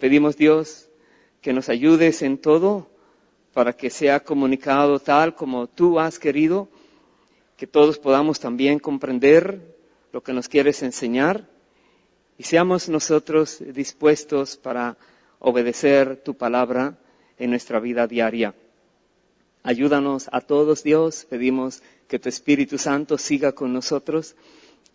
Pedimos, Dios, que nos ayudes en todo para que sea comunicado tal como tú has querido, que todos podamos también comprender lo que nos quieres enseñar y seamos nosotros dispuestos para obedecer tu palabra en nuestra vida diaria. Ayúdanos a todos, Dios. Pedimos que tu Espíritu Santo siga con nosotros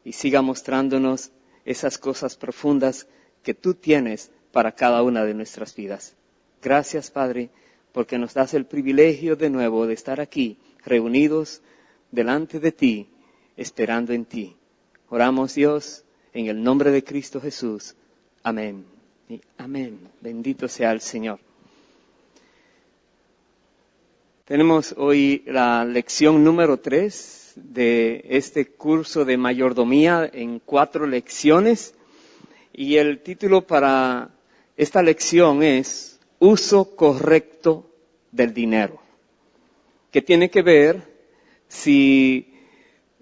y siga mostrándonos esas cosas profundas que tú tienes para cada una de nuestras vidas. Gracias, Padre, porque nos das el privilegio de nuevo de estar aquí, reunidos delante de ti, esperando en ti. Oramos, Dios, en el nombre de Cristo Jesús. Amén. Y amén. Bendito sea el Señor. Tenemos hoy la lección número 3 de este curso de mayordomía en 4 lecciones. Y el título para esta lección es Uso correcto del dinero, que tiene que ver si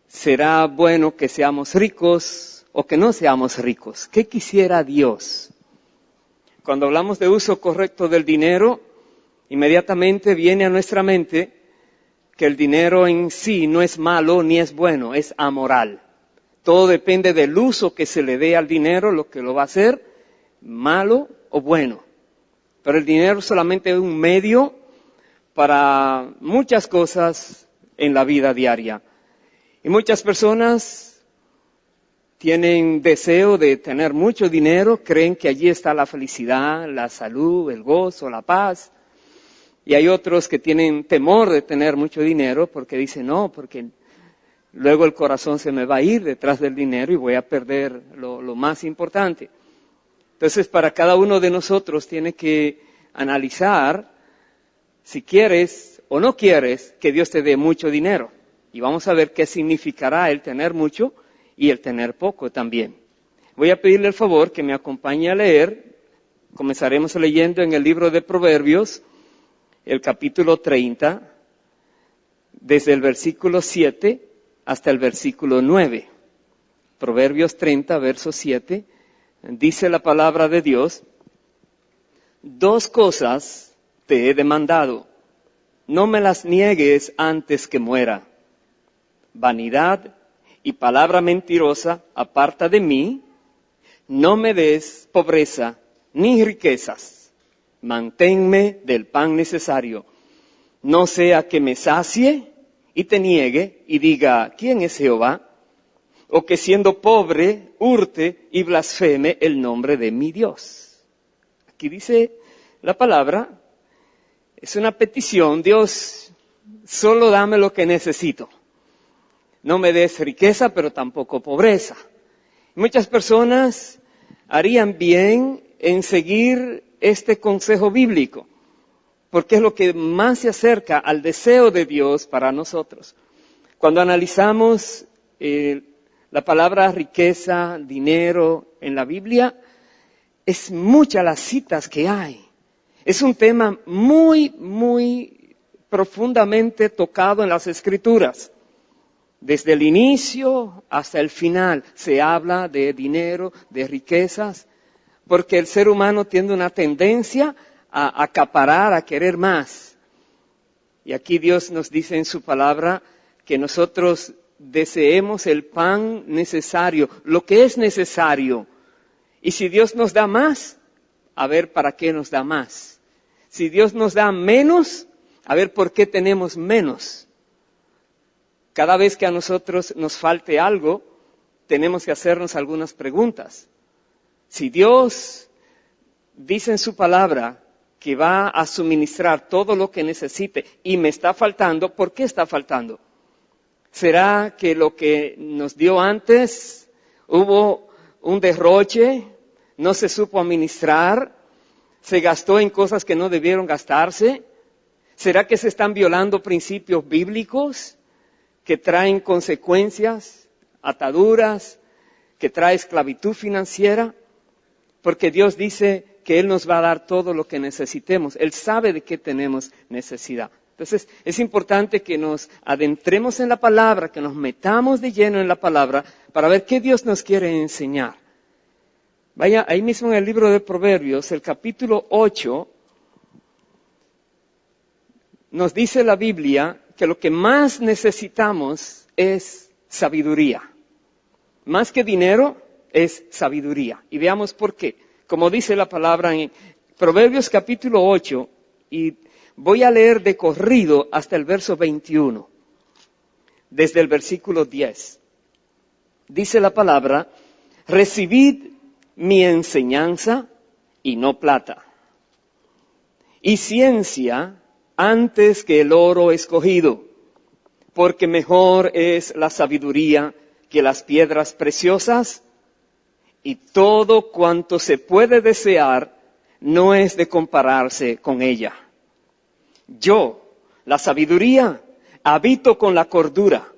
será bueno que seamos ricos o que no seamos ricos. ¿Qué quisiera Dios? Cuando hablamos de uso correcto del dinero, inmediatamente viene a nuestra mente que el dinero en sí no es malo ni es bueno, es amoral. Todo depende del uso que se le dé al dinero, lo que lo va a hacer, malo o bueno. Pero el dinero solamente es un medio para muchas cosas en la vida diaria. Y muchas personas tienen deseo de tener mucho dinero, creen que allí está la felicidad, la salud, el gozo, la paz. Y hay otros que tienen temor de tener mucho dinero porque dicen, no, porque luego el corazón se me va a ir detrás del dinero y voy a perder lo más importante. Entonces, para cada uno de nosotros tiene que analizar si quieres o no quieres que Dios te dé mucho dinero. Y vamos a ver qué significará el tener mucho y el tener poco también. Voy a pedirle el favor que me acompañe a leer. Comenzaremos leyendo en el libro de Proverbios, el capítulo 30, desde el versículo 7 hasta el versículo 9. Proverbios 30, verso 7, dice la palabra de Dios: 2 cosas te he demandado, no me las niegues antes que muera. Vanidad y palabra mentirosa aparta de mí, no me des pobreza ni riquezas. Manténme del pan necesario, no sea que me sacie y te niegue y diga, ¿quién es Jehová? O que siendo pobre hurte y blasfeme el nombre de mi Dios. Aquí dice la palabra, es una petición, Dios, solo dame lo que necesito. No me des riqueza, pero tampoco pobreza. Muchas personas harían bien en seguir este consejo bíblico, porque es lo que más se acerca al deseo de Dios para nosotros. Cuando analizamos la palabra riqueza, dinero en la Biblia, es muchas las citas que hay. Es un tema muy, muy profundamente tocado en las Escrituras. Desde el inicio hasta el final se habla de dinero, de riquezas, porque el ser humano tiene una tendencia a acaparar, a querer más. Y aquí Dios nos dice en su palabra que nosotros deseemos el pan necesario, lo que es necesario. Y si Dios nos da más, a ver para qué nos da más. Si Dios nos da menos, a ver por qué tenemos menos. Cada vez que a nosotros nos falte algo, tenemos que hacernos algunas preguntas. Si Dios dice en su palabra que va a suministrar todo lo que necesite y me está faltando, ¿por qué está faltando? ¿Será que lo que nos dio antes hubo un derroche, no se supo administrar, se gastó en cosas que no debieron gastarse? ¿Será que se están violando principios bíblicos que traen consecuencias, ataduras, que trae esclavitud financiera? Porque Dios dice que Él nos va a dar todo lo que necesitemos. Él sabe de qué tenemos necesidad. Entonces, es importante que nos adentremos en la palabra, que nos metamos de lleno en la palabra para ver qué Dios nos quiere enseñar. Vaya, ahí mismo en el libro de Proverbios, el capítulo 8, nos dice la Biblia que lo que más necesitamos es sabiduría. Más que dinero, es sabiduría. Y veamos por qué. Como dice la palabra en Proverbios capítulo 8, y voy a leer de corrido hasta el verso 21, desde el versículo 10. Dice la palabra: recibid mi enseñanza y no plata, y ciencia antes que el oro escogido, porque mejor es la sabiduría que las piedras preciosas, y todo cuanto se puede desear no es de compararse con ella. Yo, la sabiduría, habito con la cordura,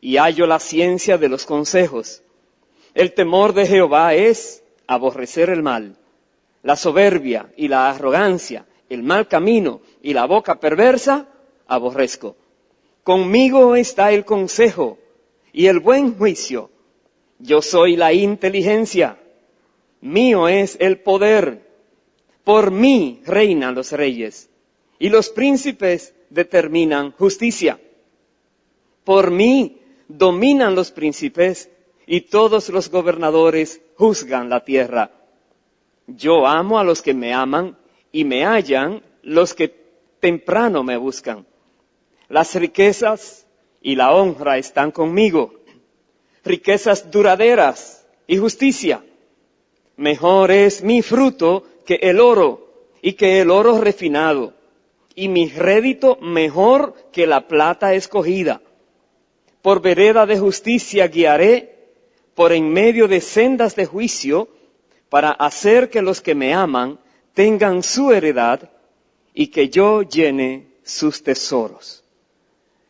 y hallo la ciencia de los consejos. El temor de Jehová es aborrecer el mal, la soberbia y la arrogancia, el mal camino y la boca perversa, aborrezco. Conmigo está el consejo y el buen juicio. Yo soy la inteligencia, mío es el poder. Por mí reinan los reyes, y los príncipes determinan justicia. Por mí dominan los príncipes, y todos los gobernadores juzgan la tierra. Yo amo a los que me aman, y me hallan los que temprano me buscan. Las riquezas y la honra están conmigo, riquezas duraderas y justicia. Mejor es mi fruto que el oro, y que el oro refinado, y mi rédito mejor que la plata escogida. Por vereda de justicia guiaré, por en medio de sendas de juicio, para hacer que los que me aman tengan su heredad, y que yo llene sus tesoros.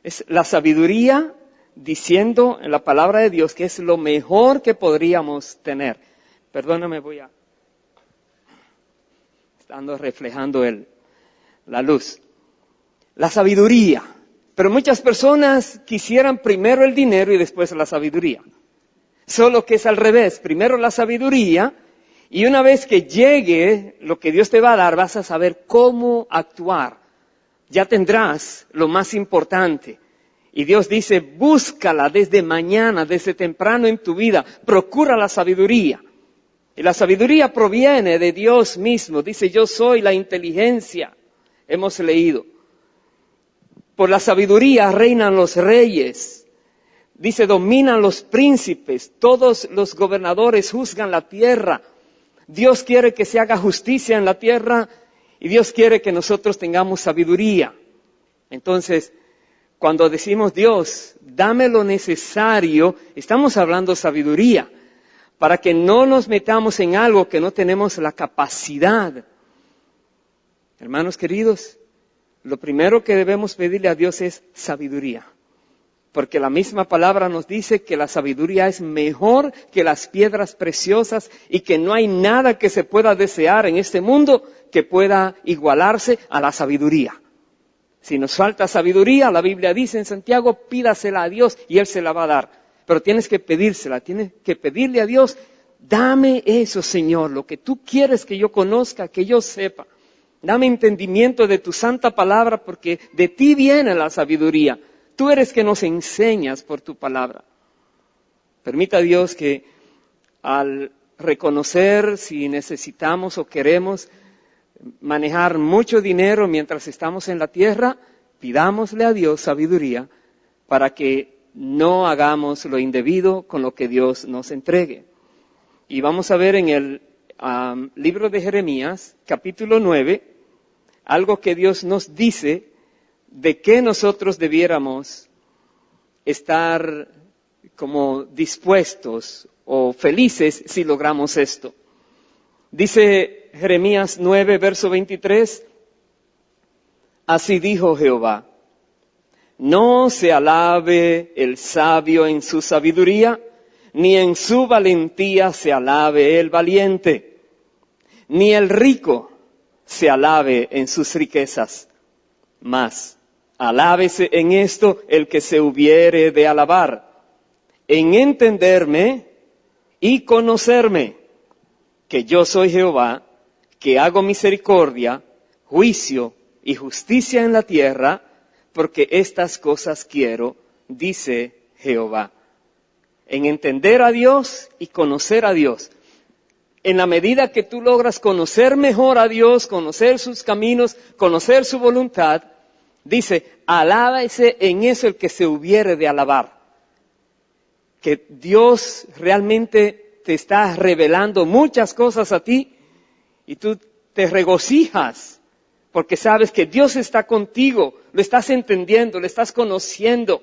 Es la sabiduría diciendo en la palabra de Dios que es lo mejor que podríamos tener. Perdóname, estando reflejando la luz. La sabiduría. Pero muchas personas quisieran primero el dinero y después la sabiduría. Solo que es al revés. Primero la sabiduría, y una vez que llegue lo que Dios te va a dar, vas a saber cómo actuar. Ya tendrás lo más importante. Y Dios dice, búscala desde mañana, desde temprano en tu vida. Procura la sabiduría. Y la sabiduría proviene de Dios mismo. Dice, yo soy la inteligencia. Hemos leído. Por la sabiduría reinan los reyes. Dice, dominan los príncipes. Todos los gobernadores juzgan la tierra. Dios quiere que se haga justicia en la tierra, y Dios quiere que nosotros tengamos sabiduría. Entonces, cuando decimos, Dios, dame lo necesario, estamos hablando sabiduría, para que no nos metamos en algo que no tenemos la capacidad. Hermanos queridos, lo primero que debemos pedirle a Dios es sabiduría. Porque la misma palabra nos dice que la sabiduría es mejor que las piedras preciosas, y que no hay nada que se pueda desear en este mundo que pueda igualarse a la sabiduría. Si nos falta sabiduría, la Biblia dice en Santiago, pídasela a Dios y Él se la va a dar. Pero tienes que pedírsela, tienes que pedirle a Dios, dame eso, Señor, lo que tú quieres que yo conozca, que yo sepa. Dame entendimiento de tu santa palabra, porque de ti viene la sabiduría. Tú eres que nos enseñas por tu palabra. Permita a Dios que al reconocer si necesitamos o queremos manejar mucho dinero mientras estamos en la tierra, pidámosle a Dios sabiduría para que no hagamos lo indebido con lo que Dios nos entregue. Y vamos a ver en el libro de Jeremías, capítulo 9, algo que Dios nos dice de que nosotros debiéramos estar como dispuestos o felices si logramos esto. Dice Jeremías 9, verso 23, así dijo Jehová, no se alabe el sabio en su sabiduría, ni en su valentía se alabe el valiente, ni el rico se alabe en sus riquezas, mas alábese en esto el que se hubiere de alabar, en entenderme y conocerme, que yo soy Jehová, que hago misericordia, juicio y justicia en la tierra, porque estas cosas quiero, dice Jehová. En entender a Dios y conocer a Dios. En la medida que tú logras conocer mejor a Dios, conocer sus caminos, conocer su voluntad, dice, alábese en eso el que se hubiere de alabar. Que Dios realmente te está revelando muchas cosas a ti y tú te regocijas porque sabes que Dios está contigo, lo estás entendiendo, lo estás conociendo.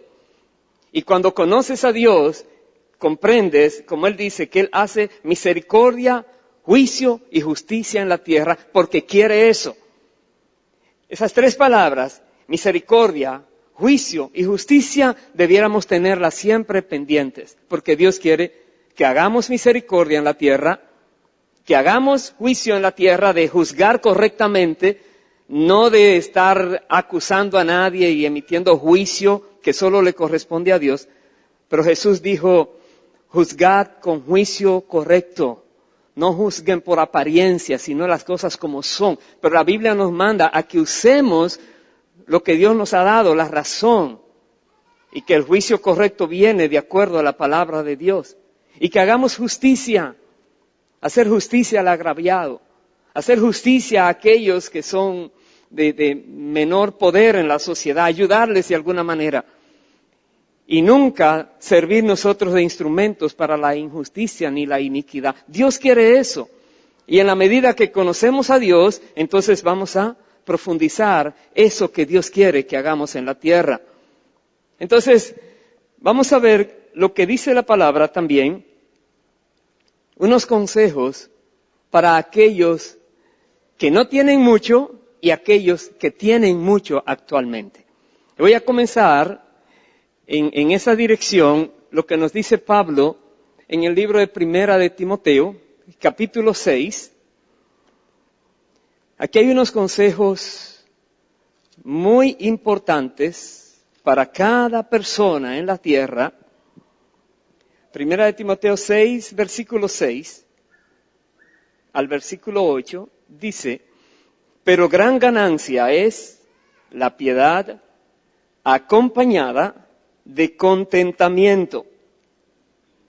Y cuando conoces a Dios, comprendes, como Él dice, que Él hace misericordia, juicio y justicia en la tierra porque quiere eso. Esas tres palabras, misericordia, juicio y justicia, debiéramos tenerlas siempre pendientes, porque Dios quiere que hagamos misericordia en la tierra, que hagamos juicio en la tierra, de juzgar correctamente, no de estar acusando a nadie y emitiendo juicio que solo le corresponde a Dios. Pero Jesús dijo, juzgad con juicio correcto. No juzguen por apariencia, sino las cosas como son. Pero la Biblia nos manda a que usemos lo que Dios nos ha dado, la razón, y que el juicio correcto viene de acuerdo a la palabra de Dios. Y que hagamos justicia, hacer justicia al agraviado, hacer justicia a aquellos que son de menor poder en la sociedad, ayudarles de alguna manera. Y nunca servir nosotros de instrumentos para la injusticia ni la iniquidad. Dios quiere eso. Y en la medida que conocemos a Dios, entonces vamos a profundizar eso que Dios quiere que hagamos en la tierra. Entonces, vamos a ver lo que dice la palabra también, unos consejos para aquellos que no tienen mucho y aquellos que tienen mucho actualmente. Voy a comenzar en esa dirección, lo que nos dice Pablo en el libro de Primera de Timoteo, capítulo 6. Aquí hay unos consejos muy importantes para cada persona en la tierra. Primera de Timoteo 6, versículo 6 al versículo 8, dice, pero gran ganancia es la piedad acompañada de contentamiento,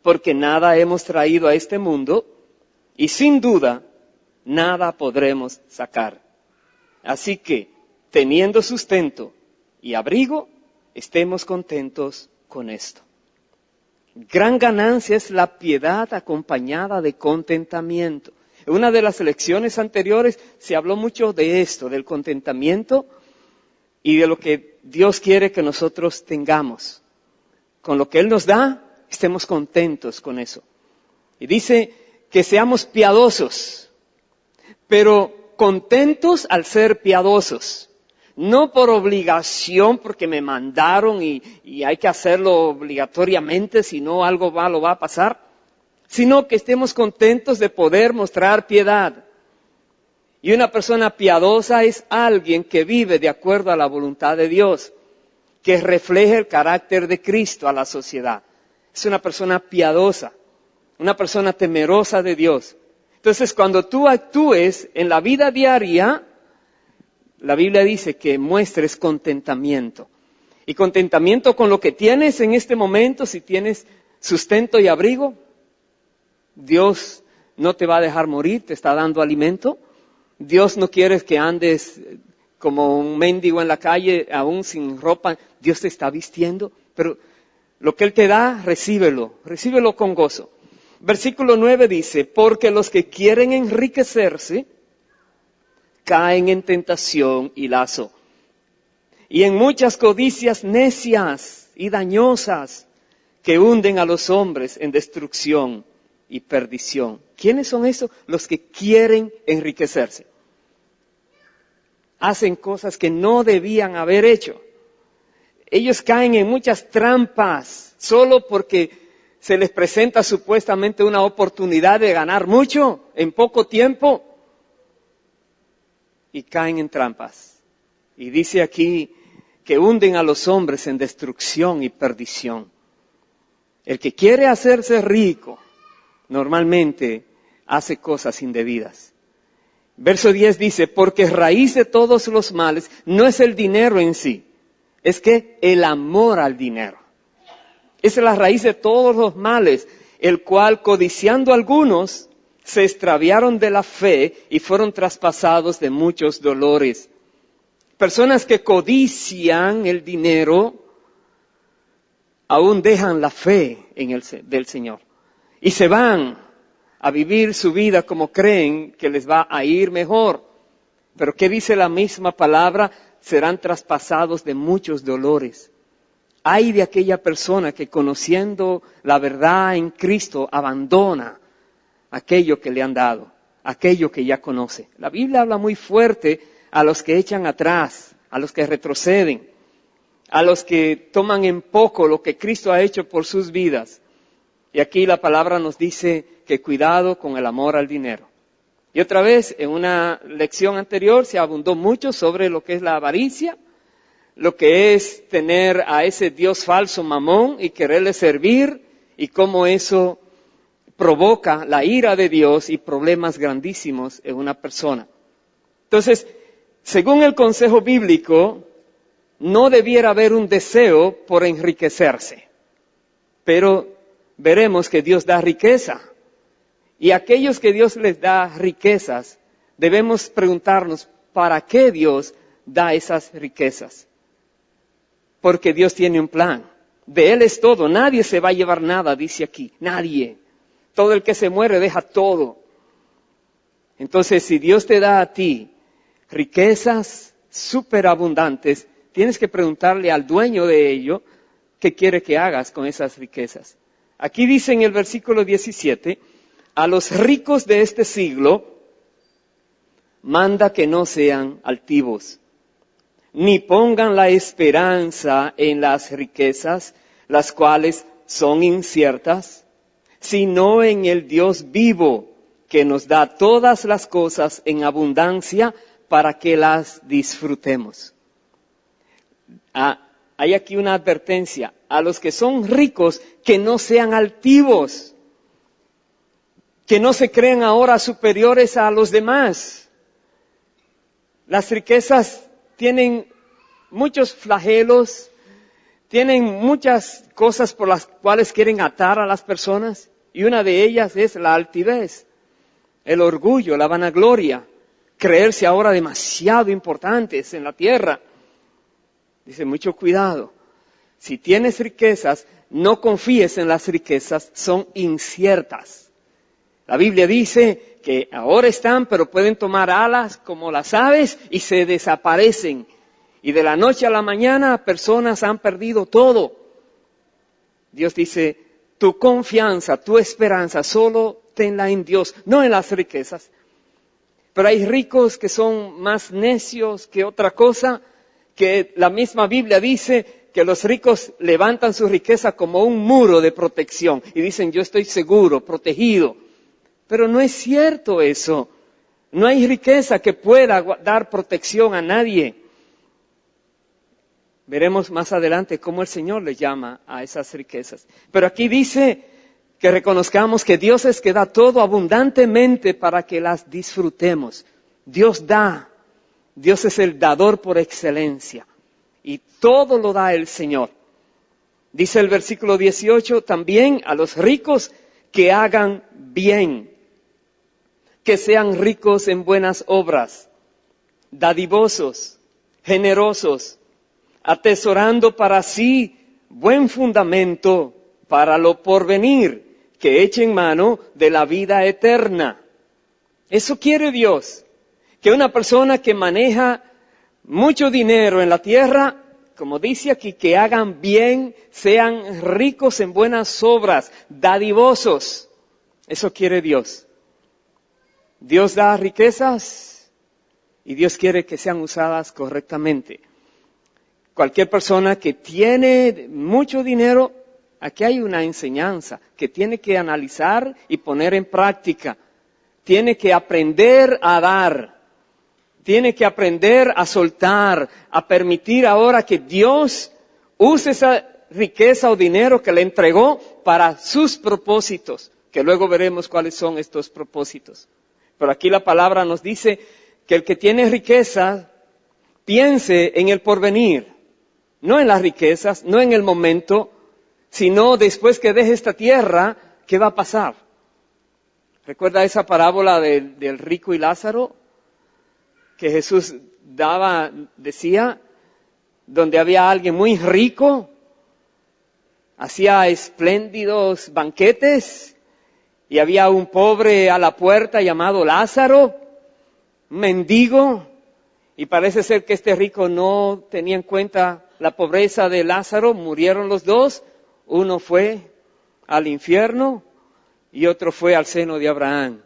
porque nada hemos traído a este mundo y sin duda nada podremos sacar. Así que, teniendo sustento y abrigo, estemos contentos con esto. Gran ganancia es la piedad acompañada de contentamiento. En una de las lecciones anteriores se habló mucho de esto, del contentamiento y de lo que Dios quiere que nosotros tengamos. Con lo que Él nos da, estemos contentos con eso. Y dice que seamos piadosos, pero contentos al ser piadosos. No por obligación, porque me mandaron y hay que hacerlo obligatoriamente, si no algo malo va a pasar, sino que estemos contentos de poder mostrar piedad. Y una persona piadosa es alguien que vive de acuerdo a la voluntad de Dios, que refleje el carácter de Cristo a la sociedad. Es una persona piadosa, una persona temerosa de Dios. Entonces, cuando tú actúes en la vida diaria, la Biblia dice que muestres contentamiento. Y contentamiento con lo que tienes en este momento, si tienes sustento y abrigo, Dios no te va a dejar morir, te está dando alimento. Dios no quiere que andes como un mendigo en la calle, aún sin ropa. Dios te está vistiendo, pero lo que Él te da, recíbelo con gozo. Versículo 9 dice, porque los que quieren enriquecerse caen en tentación y lazo, y en muchas codicias necias y dañosas que hunden a los hombres en destrucción y perdición. ¿Quiénes son esos? Los que quieren enriquecerse. Hacen cosas que no debían haber hecho. Ellos caen en muchas trampas solo porque se les presenta supuestamente una oportunidad de ganar mucho en poco tiempo y caen en trampas. Y dice aquí que hunden a los hombres en destrucción y perdición. El que quiere hacerse rico normalmente hace cosas indebidas. Verso 10 dice, porque raíz de todos los males no es el dinero en sí, es que el amor al dinero. Esa es la raíz de todos los males, el cual, codiciando algunos, se extraviaron de la fe y fueron traspasados de muchos dolores. Personas que codician el dinero, aún dejan la fe del Señor y se van a vivir su vida como creen que les va a ir mejor. Pero ¿qué dice la misma palabra? Serán traspasados de muchos dolores. Ay de aquella persona que conociendo la verdad en Cristo abandona aquello que le han dado, aquello que ya conoce. La Biblia habla muy fuerte a los que echan atrás, a los que retroceden, a los que toman en poco lo que Cristo ha hecho por sus vidas. Y aquí la palabra nos dice que cuidado con el amor al dinero. Y otra vez, en una lección anterior se abundó mucho sobre lo que es la avaricia, lo que es tener a ese Dios falso Mamón y quererle servir, y cómo eso provoca la ira de Dios y problemas grandísimos en una persona. Entonces, según el consejo bíblico, no debiera haber un deseo por enriquecerse, pero veremos que Dios da riqueza. Y aquellos que Dios les da riquezas, debemos preguntarnos, ¿para qué Dios da esas riquezas? Porque Dios tiene un plan. De Él es todo. Nadie se va a llevar nada, dice aquí. Nadie. Todo el que se muere deja todo. Entonces, si Dios te da a ti riquezas superabundantes, tienes que preguntarle al dueño de ello qué quiere que hagas con esas riquezas. Aquí dice en el versículo 17, a los ricos de este siglo, manda que no sean altivos, ni pongan la esperanza en las riquezas, las cuales son inciertas, sino en el Dios vivo, que nos da todas las cosas en abundancia para que las disfrutemos. Hay aquí una advertencia, a los que son ricos, que no sean altivos, que no se crean ahora superiores a los demás. Las riquezas tienen muchos flagelos, tienen muchas cosas por las cuales quieren atar a las personas, y una de ellas es la altivez, el orgullo, la vanagloria, creerse ahora demasiado importantes en la tierra. Dice, mucho cuidado. Si tienes riquezas, no confíes en las riquezas, son inciertas. La Biblia dice que ahora están, pero pueden tomar alas como las aves y se desaparecen. Y de la noche a la mañana personas han perdido todo. Dios dice, tu confianza, tu esperanza, solo tenla en Dios, no en las riquezas. Pero hay ricos que son más necios que otra cosa, que la misma Biblia dice que los ricos levantan su riqueza como un muro de protección y dicen, yo estoy seguro, protegido. Pero no es cierto eso. No hay riqueza que pueda dar protección a nadie. Veremos más adelante cómo el Señor le llama a esas riquezas. Pero aquí dice que reconozcamos que Dios es que da todo abundantemente para que las disfrutemos. Dios da. Dios es el dador por excelencia. Y todo lo da el Señor. Dice el versículo 18, también a los ricos que hagan bien, que sean ricos en buenas obras, dadivosos, generosos, atesorando para sí buen fundamento para lo porvenir, que echen mano de la vida eterna. Eso quiere Dios, que una persona que maneja mucho dinero en la tierra, como dice aquí, que hagan bien, sean ricos en buenas obras, dadivosos. Eso quiere Dios. Dios da riquezas y Dios quiere que sean usadas correctamente. Cualquier persona que tiene mucho dinero, aquí hay una enseñanza que tiene que analizar y poner en práctica. Tiene que aprender a dar. Tiene que aprender a soltar, a permitir ahora que Dios use esa riqueza o dinero que le entregó para sus propósitos, que luego veremos cuáles son estos propósitos. Pero aquí la palabra nos dice que el que tiene riqueza piense en el porvenir, no en las riquezas, no en el momento, sino después que deje esta tierra, ¿qué va a pasar? ¿Recuerda esa parábola del rico y Lázaro? Que Jesús decía, donde había alguien muy rico, hacía espléndidos banquetes, y había un pobre a la puerta llamado Lázaro, un mendigo, y parece ser que este rico no tenía en cuenta la pobreza de Lázaro, murieron los dos, uno fue al infierno y otro fue al seno de Abraham,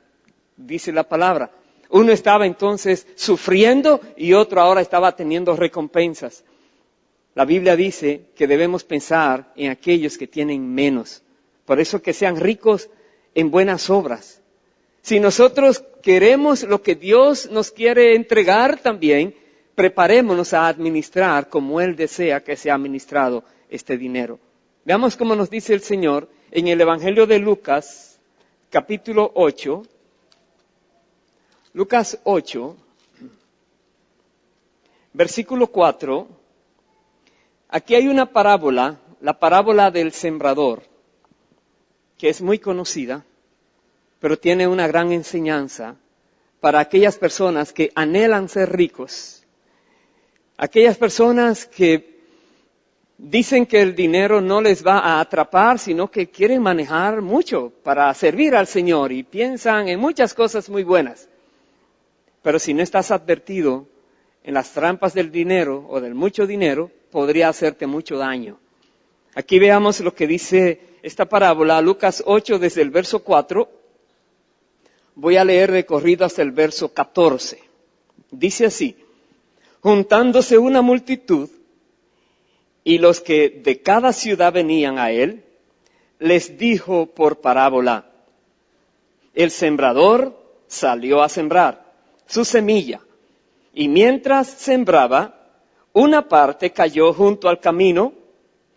dice la palabra. Uno estaba entonces sufriendo y otro ahora estaba teniendo recompensas. La Biblia dice que debemos pensar en aquellos que tienen menos, por eso que sean ricos en buenas obras. Si nosotros queremos lo que Dios nos quiere entregar también, preparémonos a administrar como Él desea que sea administrado este dinero. Veamos cómo nos dice el Señor en el Evangelio de Lucas, capítulo 8. Lucas 8, versículo 4. Aquí hay una parábola, la parábola del sembrador, que es muy conocida, pero tiene una gran enseñanza para aquellas personas que anhelan ser ricos, aquellas personas que dicen que el dinero no les va a atrapar, sino que quieren manejar mucho para servir al Señor y piensan en muchas cosas muy buenas. Pero si no estás advertido en las trampas del dinero o del mucho dinero, podría hacerte mucho daño. Aquí veamos lo que dice esta parábola, Lucas 8, desde el verso 4. Voy a leer de corrido hasta el verso 14. Dice así: juntándose una multitud y los que de cada ciudad venían a él, les dijo por parábola: el sembrador salió a sembrar su semilla, y mientras sembraba, una parte cayó junto al camino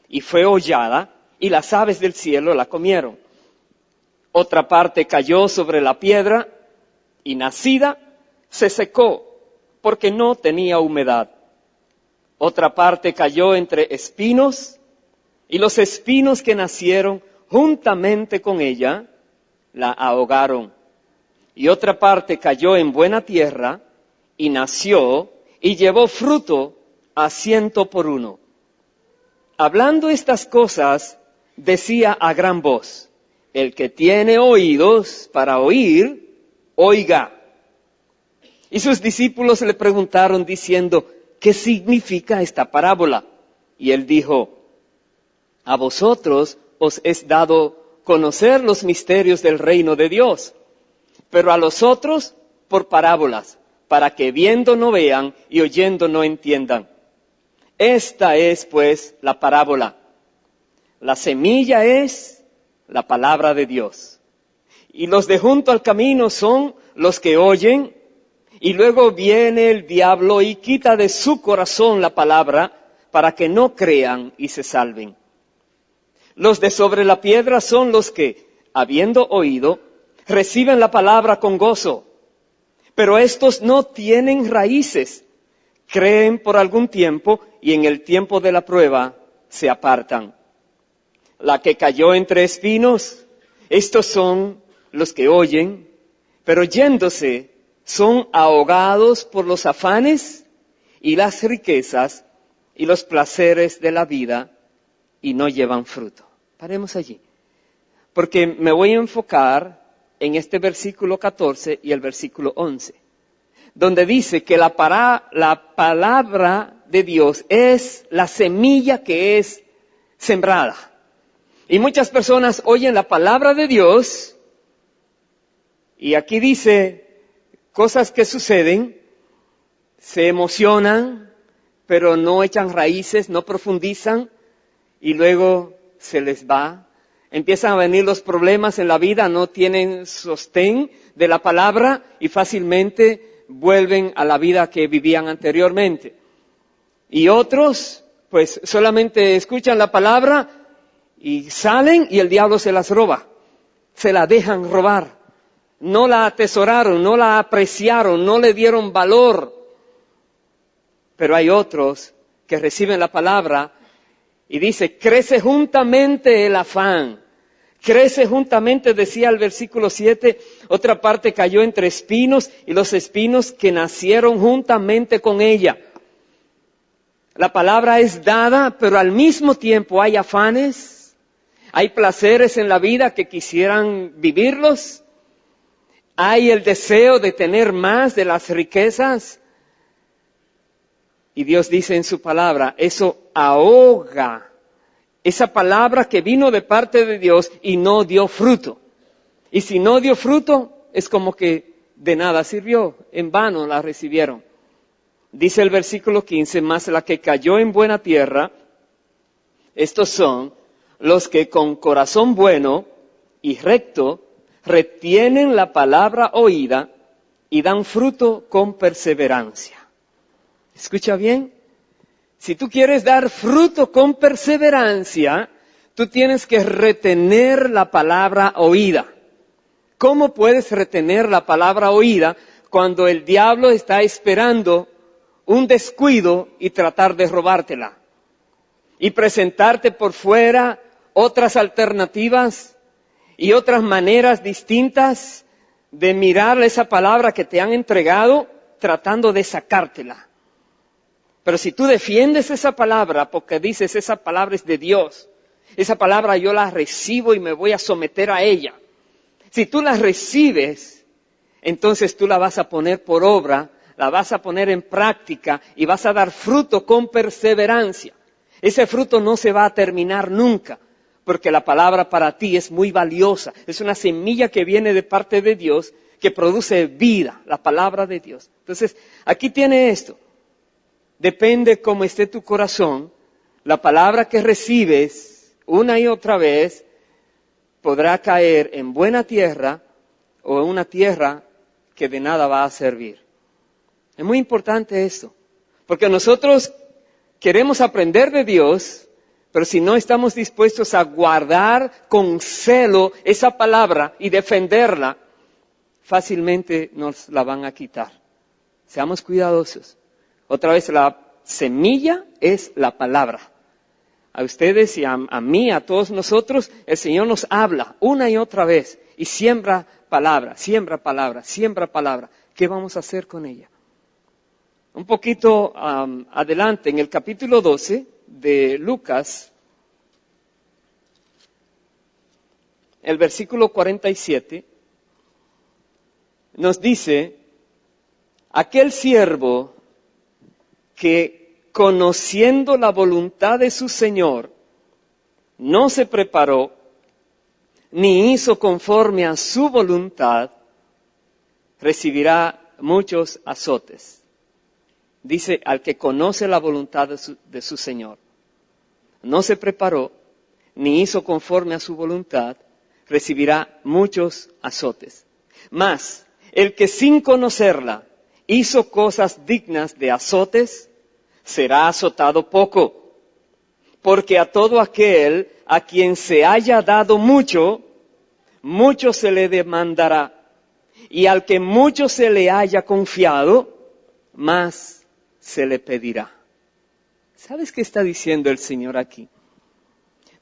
y fue hollada, y las aves del cielo la comieron. Otra parte cayó sobre la piedra, y nacida se secó, porque no tenía humedad. Otra parte cayó entre espinos, y los espinos que nacieron juntamente con ella la ahogaron. Y otra parte cayó en buena tierra, y nació, y llevó fruto a 100 por uno. Hablando estas cosas, decía a gran voz: el que tiene oídos para oír, oiga. Y sus discípulos le preguntaron diciendo: ¿qué significa esta parábola? Y él dijo: a vosotros os es dado conocer los misterios del reino de Dios, pero a los otros por parábolas, para que viendo no vean y oyendo no entiendan. Esta es pues la parábola. La semilla es la palabra de Dios. Y los de junto al camino son los que oyen, y luego viene el diablo y quita de su corazón la palabra para que no crean y se salven. Los de sobre la piedra son los que, habiendo oído, reciben la palabra con gozo. Pero estos no tienen raíces, creen por algún tiempo y en el tiempo de la prueba se apartan. La que cayó entre espinos, estos son los que oyen, pero yéndose son ahogados por los afanes y las riquezas y los placeres de la vida y no llevan fruto. Paremos allí, porque me voy a enfocar en este versículo 14 y el versículo 11, donde dice que la palabra de Dios es la semilla que es sembrada. Y muchas personas oyen la palabra de Dios, y aquí dice cosas que suceden, se emocionan, pero no echan raíces, no profundizan, y luego se les va. Empiezan a venir los problemas en la vida, no tienen sostén de la palabra y fácilmente vuelven a la vida que vivían anteriormente. Y otros, pues solamente escuchan la palabra y salen y el diablo se las roba. se la dejan robar. No la atesoraron, no la apreciaron, no le dieron valor. Pero hay otros que reciben la palabra y dice, crece juntamente el afán. Crece juntamente, decía el versículo 7, otra parte cayó entre espinos y los espinos que nacieron juntamente con ella. La palabra es dada, pero al mismo tiempo hay afanes, hay placeres en la vida que quisieran vivirlos, hay el deseo de tener más de las riquezas. Y Dios dice en su palabra, eso ahoga esa palabra que vino de parte de Dios y no dio fruto. Y si no dio fruto, es como que de nada sirvió, en vano la recibieron. Dice el versículo 15, mas la que cayó en buena tierra, estos son los que con corazón bueno y recto retienen la palabra oída y dan fruto con perseverancia. Escucha bien, si tú quieres dar fruto con perseverancia, tú tienes que retener la palabra oída. ¿Cómo puedes retener la palabra oída cuando el diablo está esperando un descuido y tratar de robártela? Y presentarte por fuera otras alternativas y otras maneras distintas de mirar esa palabra que te han entregado, tratando de sacártela. Pero si tú defiendes esa palabra porque dices, esa palabra es de Dios, esa palabra yo la recibo y me voy a someter a ella. Si tú la recibes, entonces tú la vas a poner por obra, la vas a poner en práctica y vas a dar fruto con perseverancia. Ese fruto no se va a terminar nunca, porque la palabra para ti es muy valiosa. Es una semilla que viene de parte de Dios, que produce vida, la palabra de Dios. Entonces, aquí tiene esto. Depende cómo esté tu corazón, la palabra que recibes una y otra vez podrá caer en buena tierra o en una tierra que de nada va a servir. Es muy importante esto, porque nosotros queremos aprender de Dios, pero si no estamos dispuestos a guardar con celo esa palabra y defenderla, fácilmente nos la van a quitar. Seamos cuidadosos. Otra vez, la semilla es la palabra. A ustedes y a mí, a todos nosotros, el Señor nos habla una y otra vez y siembra palabra, siembra palabra, siembra palabra. ¿Qué vamos a hacer con ella? Un poquito adelante, en el capítulo 12 de Lucas, el versículo 47, nos dice, aquel siervo que conociendo la voluntad de su Señor, no se preparó, ni hizo conforme a su voluntad, recibirá muchos azotes. Dice, al que conoce la voluntad de su Señor, no se preparó, ni hizo conforme a su voluntad, recibirá muchos azotes. Mas, el que sin conocerla hizo cosas dignas de azotes, será azotado poco. Porque a todo aquel a quien se haya dado mucho, mucho se le demandará. Y al que mucho se le haya confiado, más se le pedirá. ¿Sabes qué está diciendo el Señor aquí?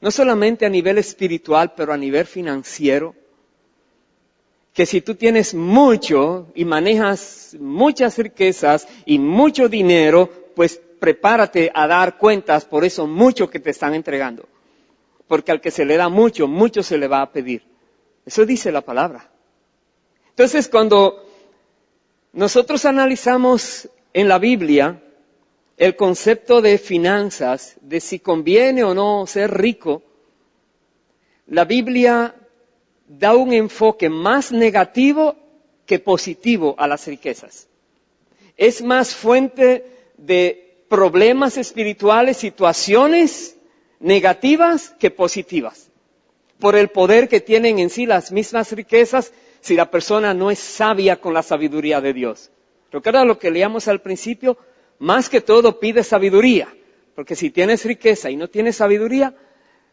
No solamente a nivel espiritual, pero a nivel financiero. Que si tú tienes mucho y manejas muchas riquezas y mucho dinero, pues prepárate a dar cuentas por eso mucho que te están entregando. Porque al que se le da mucho, mucho se le va a pedir. Eso dice la palabra. Entonces, cuando nosotros analizamos en la Biblia el concepto de finanzas, de si conviene o no ser rico, la Biblia da un enfoque más negativo que positivo a las riquezas. Es más fuente de problemas espirituales, situaciones negativas que positivas. Por el poder que tienen en sí las mismas riquezas si la persona no es sabia con la sabiduría de Dios. Recuerda lo que leíamos al principio, más que todo pide sabiduría, porque si tienes riqueza y no tienes sabiduría,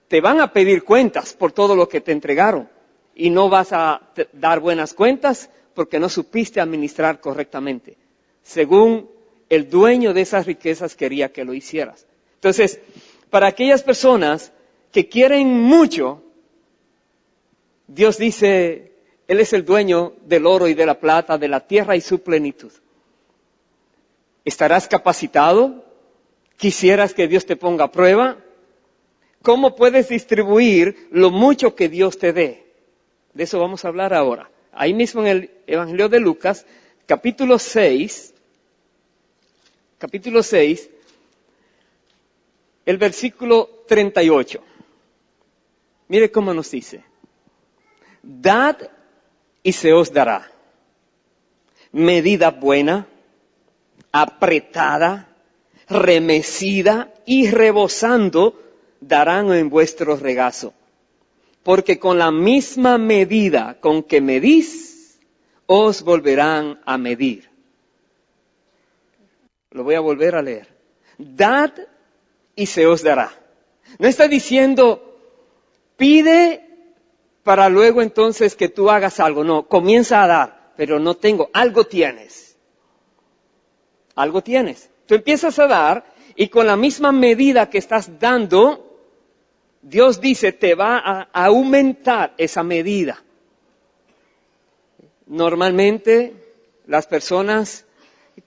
te van a pedir cuentas por todo lo que te entregaron. y no vas a dar buenas cuentas porque no supiste administrar correctamente, según el dueño de esas riquezas quería que lo hicieras. Entonces, para aquellas personas que quieren mucho, Dios dice, Él es el dueño del oro y de la plata, de la tierra y su plenitud. ¿Estarás capacitado? ¿Quisieras que Dios te ponga a prueba? ¿Cómo puedes distribuir lo mucho que Dios te dé? De eso vamos a hablar ahora. Ahí mismo en el Evangelio de Lucas, capítulo 6, el versículo 38. Mire cómo nos dice. Dad y se os dará. Medida buena, apretada, remecida y rebosando darán en vuestro regazo. Porque con la misma medida con que medís, os volverán a medir. Lo voy a volver a leer. Dad y se os dará. No está diciendo, pide para luego entonces que tú hagas algo. No, comienza a dar, pero no tengo. Algo tienes. Algo tienes. Tú empiezas a dar y con la misma medida que estás dando, Dios dice, te va a aumentar esa medida. Normalmente las personas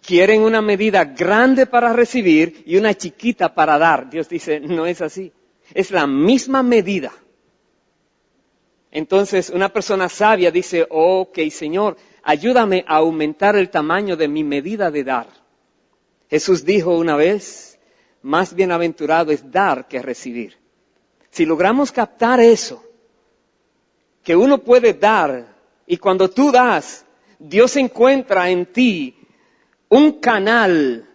quieren una medida grande para recibir y una chiquita para dar. Dios dice, no es así. Es la misma medida. Entonces una persona sabia dice, ok, Señor, ayúdame a aumentar el tamaño de mi medida de dar. Jesús dijo una vez, más bienaventurado es dar que recibir. Si logramos captar eso, que uno puede dar, y cuando tú das, Dios encuentra en ti un canal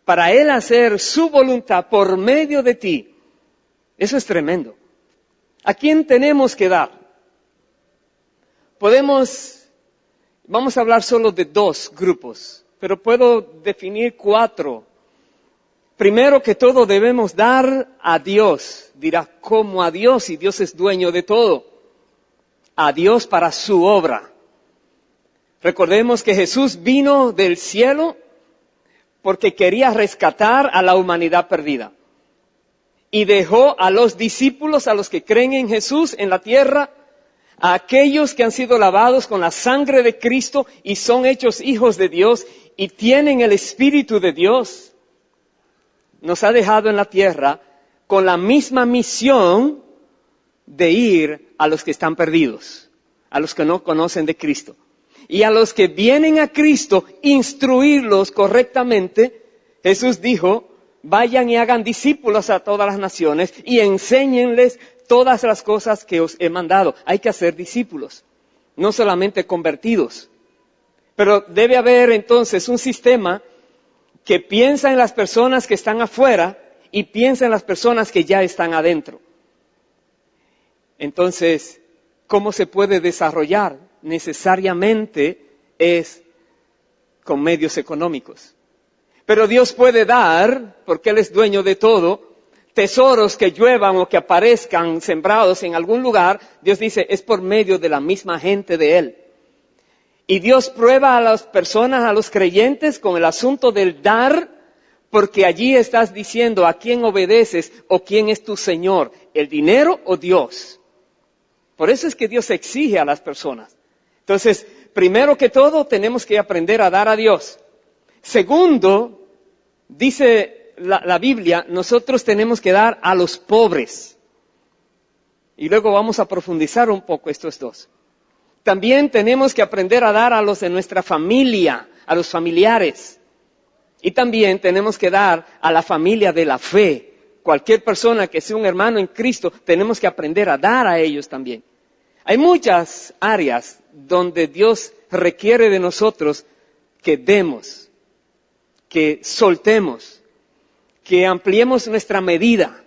para Él hacer su voluntad por medio de ti. Eso es tremendo. ¿A quién tenemos que dar? Vamos a hablar solo de 2 grupos, pero puedo definir 4. Primero que todo debemos dar a Dios. Dirás, ¿cómo a Dios? Si Dios es dueño de todo. A Dios para su obra. Recordemos que Jesús vino del cielo porque quería rescatar a la humanidad perdida. Y dejó a los discípulos, a los que creen en Jesús en la tierra, a aquellos que han sido lavados con la sangre de Cristo y son hechos hijos de Dios y tienen el Espíritu de Dios. Nos ha dejado en la tierra con la misma misión de ir a los que están perdidos, a los que no conocen de Cristo. Y a los que vienen a Cristo, instruirlos correctamente. Jesús dijo, vayan y hagan discípulos a todas las naciones y enséñenles todas las cosas que os he mandado. Hay que hacer discípulos, no solamente convertidos. Pero debe haber entonces un sistema que piensa en las personas que están afuera y piensa en las personas que ya están adentro. Entonces, ¿cómo se puede desarrollar? Necesariamente es con medios económicos. Pero Dios puede dar, porque Él es dueño de todo, tesoros que lluevan o que aparezcan sembrados en algún lugar. Dios dice, es por medio de la misma gente de Él. Y Dios prueba a las personas, a los creyentes, con el asunto del dar, porque allí estás diciendo a quién obedeces o quién es tu Señor, el dinero o Dios. Por eso es que Dios exige a las personas. Entonces, primero que todo, tenemos que aprender a dar a Dios. Segundo, dice la Biblia, nosotros tenemos que dar a los pobres. Y luego vamos a profundizar un poco estos 2. También tenemos que aprender a dar a los de nuestra familia, a los familiares. Y también tenemos que dar a la familia de la fe. Cualquier persona que sea un hermano en Cristo, tenemos que aprender a dar a ellos también. Hay muchas áreas donde Dios requiere de nosotros que demos, que soltemos, que ampliemos nuestra medida,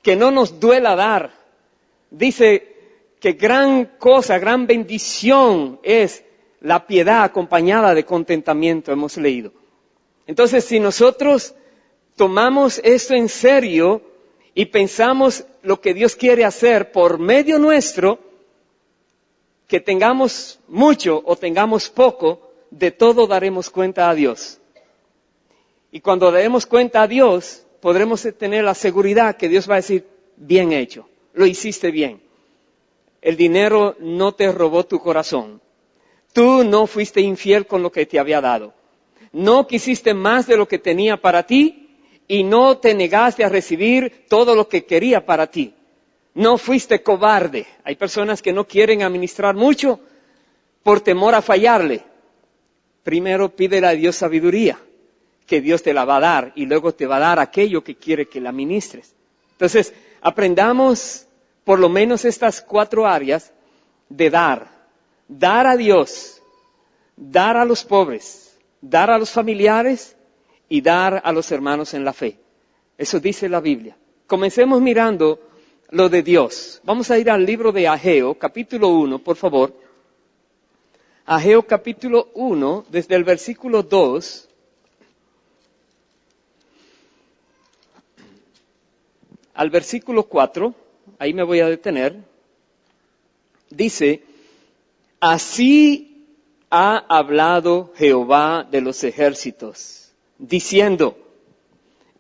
que no nos duela dar. Dice que gran cosa, gran bendición es la piedad acompañada de contentamiento, hemos leído. Entonces, si nosotros tomamos esto en serio y pensamos lo que Dios quiere hacer por medio nuestro, que tengamos mucho o tengamos poco, de todo daremos cuenta a Dios. Y cuando demos cuenta a Dios, podremos tener la seguridad que Dios va a decir, bien hecho, lo hiciste bien. El dinero no te robó tu corazón. Tú no fuiste infiel con lo que te había dado. No quisiste más de lo que tenía para ti y no te negaste a recibir todo lo que quería para ti. No fuiste cobarde. Hay personas que no quieren administrar mucho por temor a fallarle. Primero pídele a Dios sabiduría, que Dios te la va a dar y luego te va a dar aquello que quiere que la administres. Entonces, aprendamos por lo menos estas 4 áreas de dar. Dar a Dios, dar a los pobres, dar a los familiares y dar a los hermanos en la fe. Eso dice la Biblia. Comencemos mirando lo de Dios. Vamos a ir al libro de Ageo, capítulo 1, por favor. Ageo, capítulo 1, desde el versículo 2. Al versículo 4, ahí me voy a detener. Dice, así ha hablado Jehová de los ejércitos, diciendo,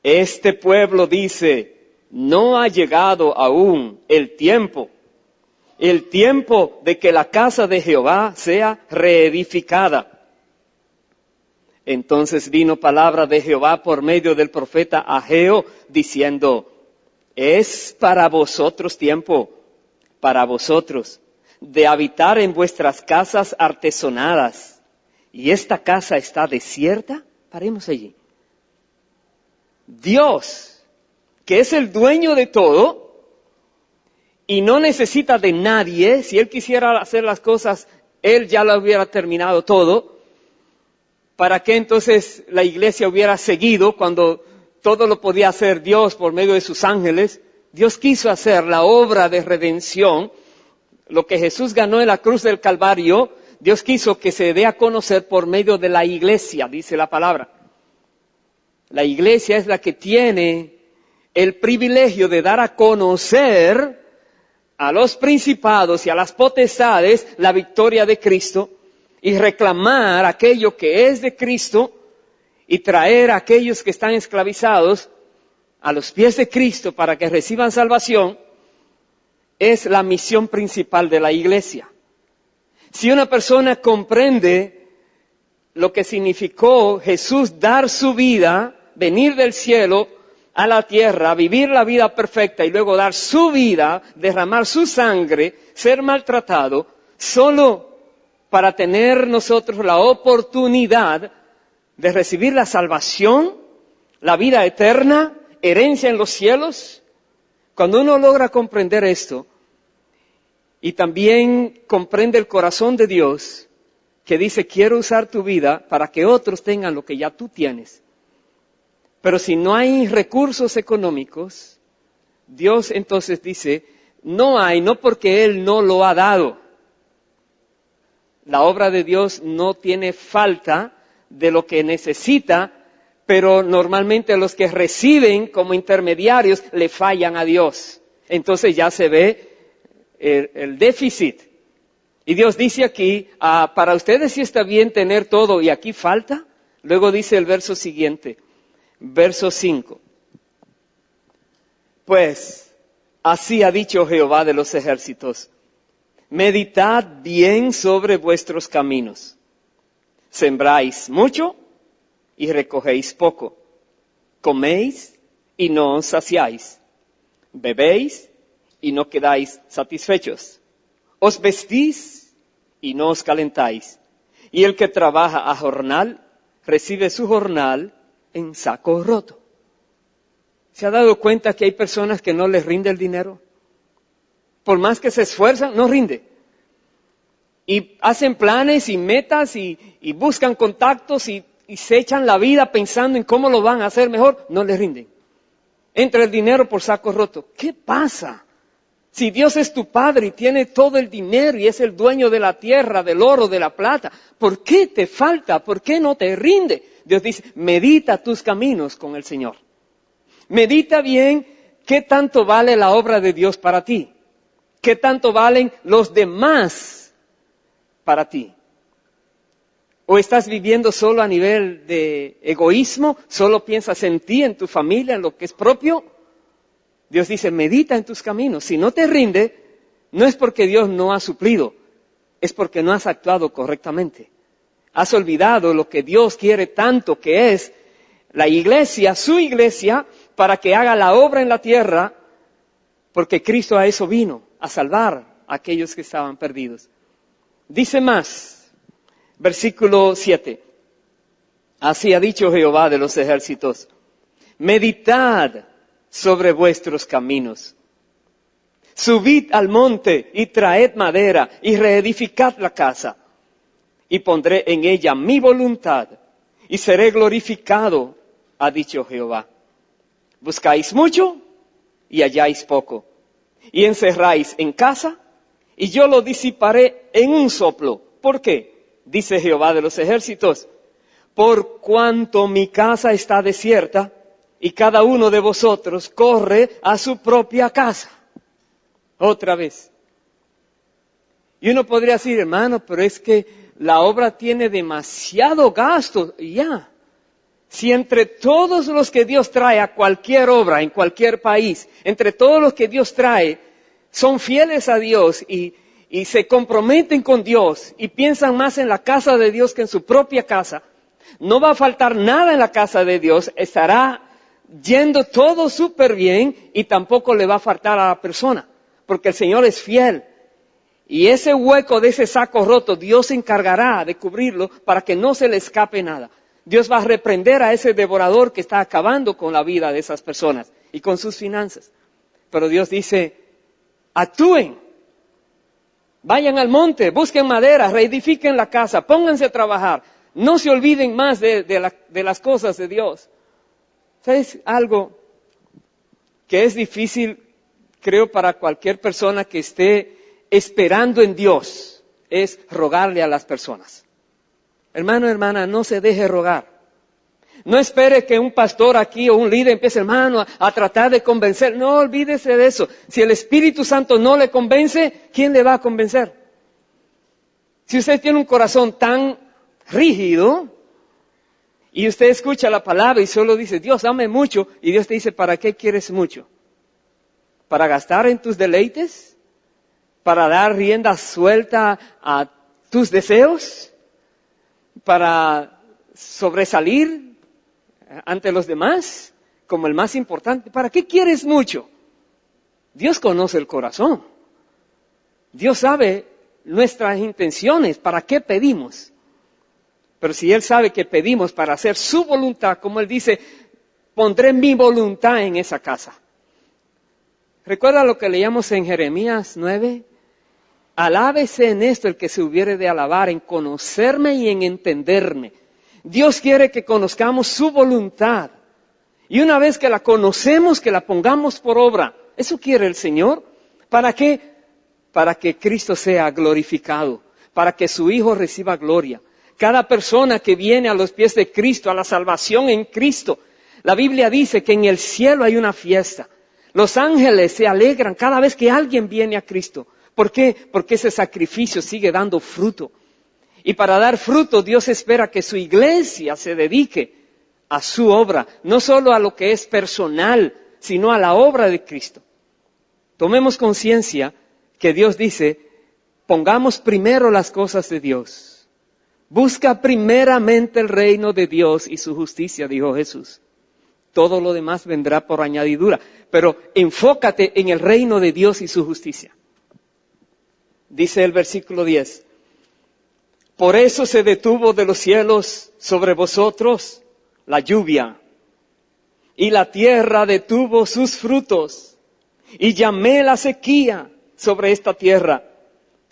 este pueblo dice, no ha llegado aún el tiempo de que la casa de Jehová sea reedificada. Entonces vino palabra de Jehová por medio del profeta Ageo, diciendo, es para vosotros tiempo, para vosotros, de habitar en vuestras casas artesonadas. ¿Y esta casa está desierta? Paremos allí. Dios, que es el dueño de todo, y no necesita de nadie, si Él quisiera hacer las cosas, Él ya lo hubiera terminado todo. ¿Para qué entonces la iglesia hubiera seguido cuando todo lo podía hacer Dios por medio de sus ángeles? Dios quiso hacer la obra de redención, lo que Jesús ganó en la cruz del Calvario, Dios quiso que se dé a conocer por medio de la iglesia, dice la palabra. La iglesia es la que tiene el privilegio de dar a conocer a los principados y a las potestades la victoria de Cristo y reclamar aquello que es de Cristo y traer a aquellos que están esclavizados a los pies de Cristo para que reciban salvación, es la misión principal de la iglesia. Si una persona comprende lo que significó Jesús dar su vida, venir del cielo a la tierra, vivir la vida perfecta y luego dar su vida, derramar su sangre, ser maltratado, solo para tener nosotros la oportunidad de recibir la salvación, la vida eterna, herencia en los cielos. Cuando uno logra comprender esto y también comprende el corazón de Dios, que dice, quiero usar tu vida para que otros tengan lo que ya tú tienes. Pero si no hay recursos económicos, Dios entonces dice, no hay, no porque Él no lo ha dado. La obra de Dios no tiene falta de lo que necesita, pero normalmente los que reciben como intermediarios le fallan a Dios. Entonces ya se ve el déficit. Y Dios dice aquí, para ustedes sí está bien tener todo y aquí falta. Luego dice el verso siguiente. Verso 5. Pues así ha dicho Jehová de los ejércitos, meditad bien sobre vuestros caminos. Sembráis mucho y recogéis poco. Coméis y no os saciáis. Bebéis y no quedáis satisfechos. Os vestís y no os calentáis. Y el que trabaja a jornal, recibe su jornal en saco roto. ¿Se ha dado cuenta que hay personas que no les rinde el dinero? Por más que se esfuerzan, no rinde. Y hacen planes y metas y buscan contactos y se echan la vida pensando en cómo lo van a hacer mejor, no les rinden. Entra el dinero por saco roto. ¿Qué pasa? Si Dios es tu Padre y tiene todo el dinero y es el dueño de la tierra, del oro, de la plata, ¿por qué te falta? ¿Por qué no te rinde? Dios dice, medita tus caminos con el Señor. Medita bien qué tanto vale la obra de Dios para ti. Qué tanto valen los demás para ti? ¿O estás viviendo solo a nivel de egoísmo? ¿Solo piensas en ti, en tu familia, en lo que es propio? Dios dice, medita en tus caminos. Si no te rinde, no es porque Dios no ha suplido, es porque no has actuado correctamente. Has olvidado lo que Dios quiere tanto, que es la iglesia, su iglesia, para que haga la obra en la tierra, porque Cristo a eso vino, a salvar a aquellos que estaban perdidos. Dice más, versículo 7. Así ha dicho Jehová de los ejércitos, meditad sobre vuestros caminos. Subid al monte y traed madera y reedificad la casa. Y pondré en ella mi voluntad y seré glorificado, ha dicho Jehová. Buscáis mucho y halláis poco. Y encerráis en casa y yo lo disiparé en un soplo. ¿Por qué? Dice Jehová de los ejércitos. Por cuanto mi casa está desierta y cada uno de vosotros corre a su propia casa. Otra vez. Y uno podría decir, hermano, pero es que la obra tiene demasiado gasto. Y ya. Si entre todos los que Dios trae a cualquier obra, en cualquier país, entre todos los que Dios trae, son fieles a Dios y se comprometen con Dios y piensan más en la casa de Dios que en su propia casa, no va a faltar nada en la casa de Dios, estará yendo todo súper bien y tampoco le va a faltar a la persona, porque el Señor es fiel. Y ese hueco de ese saco roto, Dios se encargará de cubrirlo para que no se le escape nada. Dios va a reprender a ese devorador que está acabando con la vida de esas personas y con sus finanzas. Pero Dios dice, actúen, vayan al monte, busquen madera, reedifiquen la casa, pónganse a trabajar, no se olviden más de las cosas de Dios. ¿Sabes algo que es difícil, creo, para cualquier persona que esté esperando en Dios? Es rogarle a las personas. Hermano, hermana, no se deje rogar. No espere que un pastor aquí o un líder empiece, hermano, a tratar de convencer. No, olvídese de eso. Si el Espíritu Santo no le convence, ¿quién le va a convencer? Si usted tiene un corazón tan rígido y usted escucha la palabra y solo dice, Dios, dame mucho, y Dios te dice, ¿para qué quieres mucho? ¿Para gastar en tus deleites? ¿Para dar rienda suelta a tus deseos? ¿Para sobresalir ante los demás como el más importante? ¿Para qué quieres mucho? Dios conoce el corazón. Dios sabe nuestras intenciones, para qué pedimos. Pero si Él sabe que pedimos para hacer su voluntad, como Él dice, pondré mi voluntad en esa casa. ¿Recuerda lo que leíamos en Jeremías 9? Alábese en esto el que se hubiere de alabar, en conocerme y en entenderme. Dios quiere que conozcamos su voluntad. Y una vez que la conocemos, que la pongamos por obra. Eso quiere el Señor. ¿Para qué? Para que Cristo sea glorificado. Para que su Hijo reciba gloria. Cada persona que viene a los pies de Cristo, a la salvación en Cristo. La Biblia dice que en el cielo hay una fiesta. Los ángeles se alegran cada vez que alguien viene a Cristo. ¿Por qué? Porque ese sacrificio sigue dando fruto. Y para dar fruto, Dios espera que su iglesia se dedique a su obra, no solo a lo que es personal, sino a la obra de Cristo. Tomemos conciencia que Dios dice, pongamos primero las cosas de Dios. Busca primeramente el reino de Dios y su justicia, dijo Jesús. Todo lo demás vendrá por añadidura, pero enfócate en el reino de Dios y su justicia. Dice el versículo 10, por eso se detuvo de los cielos sobre vosotros la lluvia, y la tierra detuvo sus frutos, y llamé la sequía sobre esta tierra,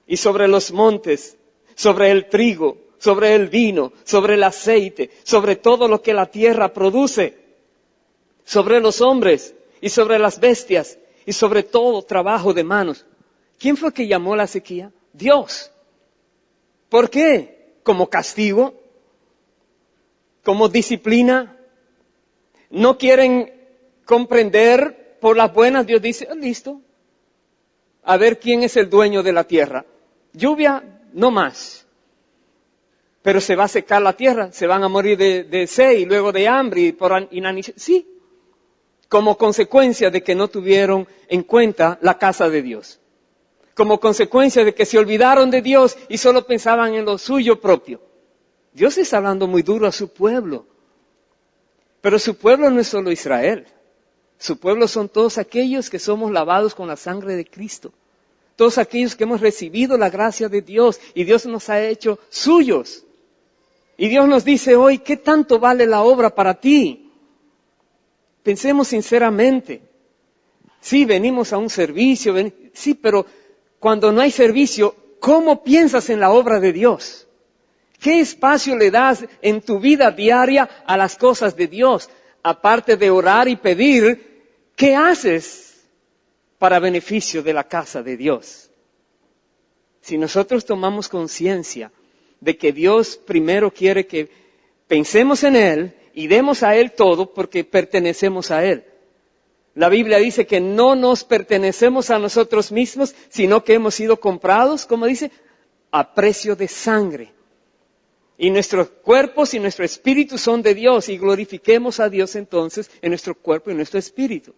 y sobre los montes, sobre el trigo, sobre el vino, sobre el aceite, sobre todo lo que la tierra produce, sobre los hombres, y sobre las bestias, y sobre todo trabajo de manos. ¿Quién fue que llamó la sequía? Dios. ¿Por qué? ¿Como castigo? ¿Como disciplina? ¿No quieren comprender por las buenas? Dios dice, listo. A ver quién es el dueño de la tierra. Lluvia, no más. Pero se va a secar la tierra, se van a morir de sed y luego de hambre y por inanición. Sí, como consecuencia de que no tuvieron en cuenta la casa de Dios. Como consecuencia de que se olvidaron de Dios y solo pensaban en lo suyo propio. Dios está hablando muy duro a su pueblo. Pero su pueblo no es solo Israel. Su pueblo son todos aquellos que somos lavados con la sangre de Cristo. Todos aquellos que hemos recibido la gracia de Dios y Dios nos ha hecho suyos. Y Dios nos dice hoy, ¿qué tanto vale la obra para ti? Pensemos sinceramente. Sí, venimos a un servicio, sí, pero cuando no hay servicio, ¿cómo piensas en la obra de Dios? ¿Qué espacio le das en tu vida diaria a las cosas de Dios? Aparte de orar y pedir, ¿qué haces para beneficio de la casa de Dios? Si nosotros tomamos conciencia de que Dios primero quiere que pensemos en Él y demos a Él todo porque pertenecemos a Él. La Biblia dice que no nos pertenecemos a nosotros mismos, sino que hemos sido comprados, como dice, a precio de sangre. Y nuestros cuerpos y nuestro espíritu son de Dios y glorifiquemos a Dios entonces en nuestro cuerpo y nuestro espíritu.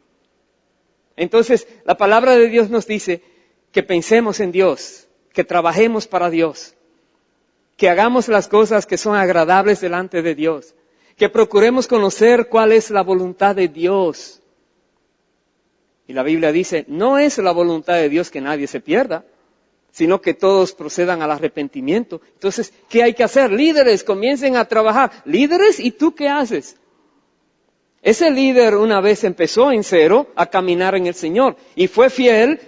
Entonces, la palabra de Dios nos dice que pensemos en Dios, que trabajemos para Dios, que hagamos las cosas que son agradables delante de Dios, que procuremos conocer cuál es la voluntad de Dios. Y la Biblia dice, no es la voluntad de Dios que nadie se pierda, sino que todos procedan al arrepentimiento. Entonces, ¿qué hay que hacer? Líderes, comiencen a trabajar. Líderes, ¿y tú qué haces? Ese líder una vez empezó en cero a caminar en el Señor y fue fiel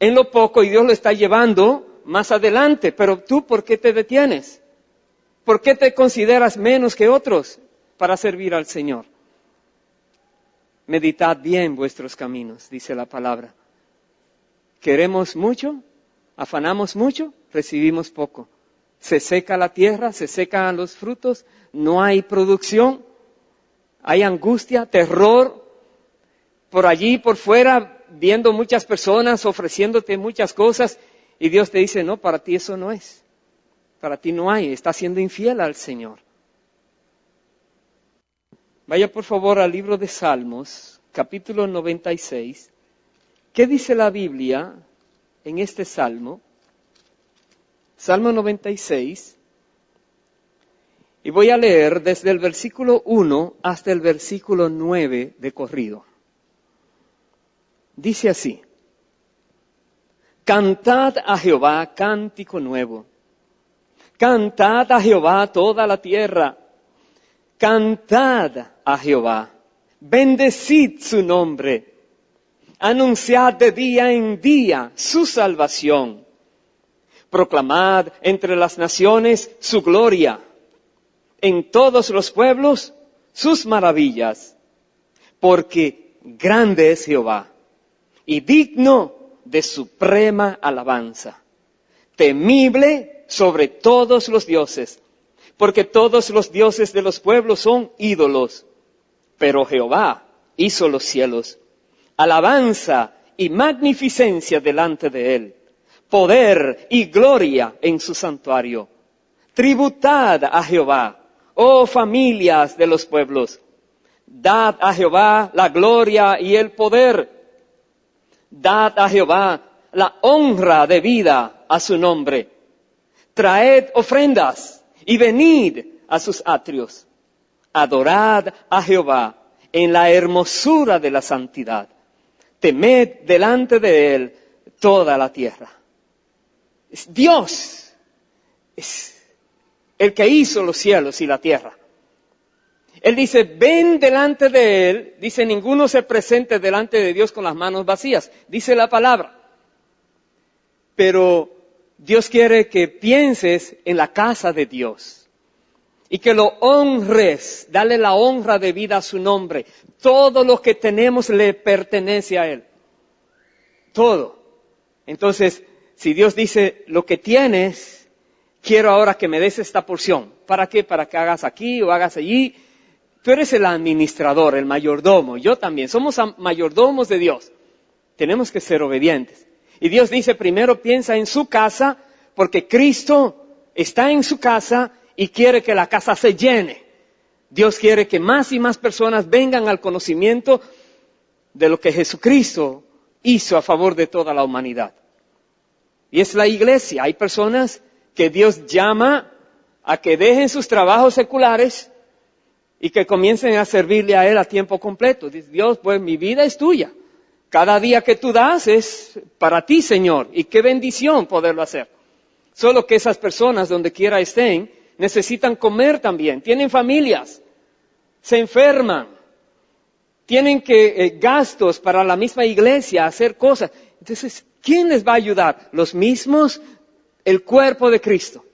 en lo poco y Dios lo está llevando más adelante. Pero tú, ¿por qué te detienes? ¿Por qué te consideras menos que otros para servir al Señor? Meditad bien vuestros caminos, dice la palabra. ¿Queremos mucho? ¿Afanamos mucho? Recibimos poco. Se seca la tierra, se secan los frutos, no hay producción, hay angustia, terror. Por allí, por fuera, viendo muchas personas ofreciéndote muchas cosas y Dios te dice, no, para ti eso no es. Para ti no hay, estás siendo infiel al Señor. Vaya por favor al libro de Salmos, capítulo 96. ¿Qué dice la Biblia en este salmo? Salmo 96. Y voy a leer desde el versículo 1 hasta el versículo 9 de corrido. Dice así: Cantad a Jehová cántico nuevo. Cantad a Jehová toda la tierra. Cantad a Jehová. Bendecid su nombre. Anunciad de día en día su salvación. Proclamad entre las naciones su gloria. En todos los pueblos sus maravillas. Porque grande es Jehová y digno de suprema alabanza. Temible sobre todos los dioses, porque todos los dioses de los pueblos son ídolos. Pero Jehová hizo los cielos. Alabanza y magnificencia delante de él. Poder y gloria en su santuario. Tributad a Jehová, oh familias de los pueblos. Dad a Jehová la gloria y el poder. Dad a Jehová la honra debida a su nombre. Traed ofrendas y venid a sus atrios. Adorad a Jehová en la hermosura de la santidad. Temed delante de él toda la tierra. Dios es el que hizo los cielos y la tierra. Él dice, ven delante de él. Dice, ninguno se presente delante de Dios con las manos vacías. Dice la palabra. Pero Dios quiere que pienses en la casa de Dios. Y que lo honres, dale la honra debida a su nombre. Todo lo que tenemos le pertenece a Él. Todo. Entonces, si Dios dice, lo que tienes, quiero ahora que me des esta porción. ¿Para qué? Para que hagas aquí o hagas allí. Tú eres el administrador, el mayordomo. Yo también. Somos mayordomos de Dios. Tenemos que ser obedientes. Y Dios dice, primero piensa en su casa, porque Cristo está en su casa y quiere que la casa se llene. Dios quiere que más y más personas vengan al conocimiento de lo que Jesucristo hizo a favor de toda la humanidad. Y es la iglesia. Hay personas que Dios llama a que dejen sus trabajos seculares y que comiencen a servirle a Él a tiempo completo. Dice Dios, pues mi vida es tuya. Cada día que tú das es para ti, Señor. Y qué bendición poderlo hacer. Solo que esas personas, donde quiera estén, necesitan comer también. Tienen familias, se enferman, tienen gastos para la misma iglesia, hacer cosas. Entonces, ¿quién les va a ayudar? Los mismos, el cuerpo de Cristo.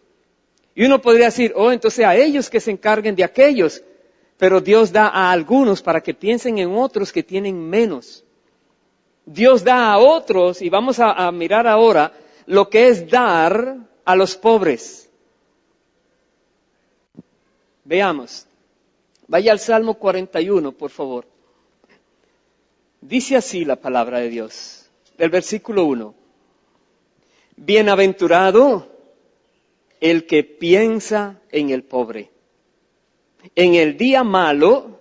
Y uno podría decir, entonces a ellos que se encarguen de aquellos. Pero Dios da a algunos para que piensen en otros que tienen menos. Dios da a otros, y vamos a mirar ahora lo que es dar a los pobres. Veamos. Vaya al Salmo 41, por favor. Dice así la palabra de Dios, del versículo 1. Bienaventurado el que piensa en el pobre. En el día malo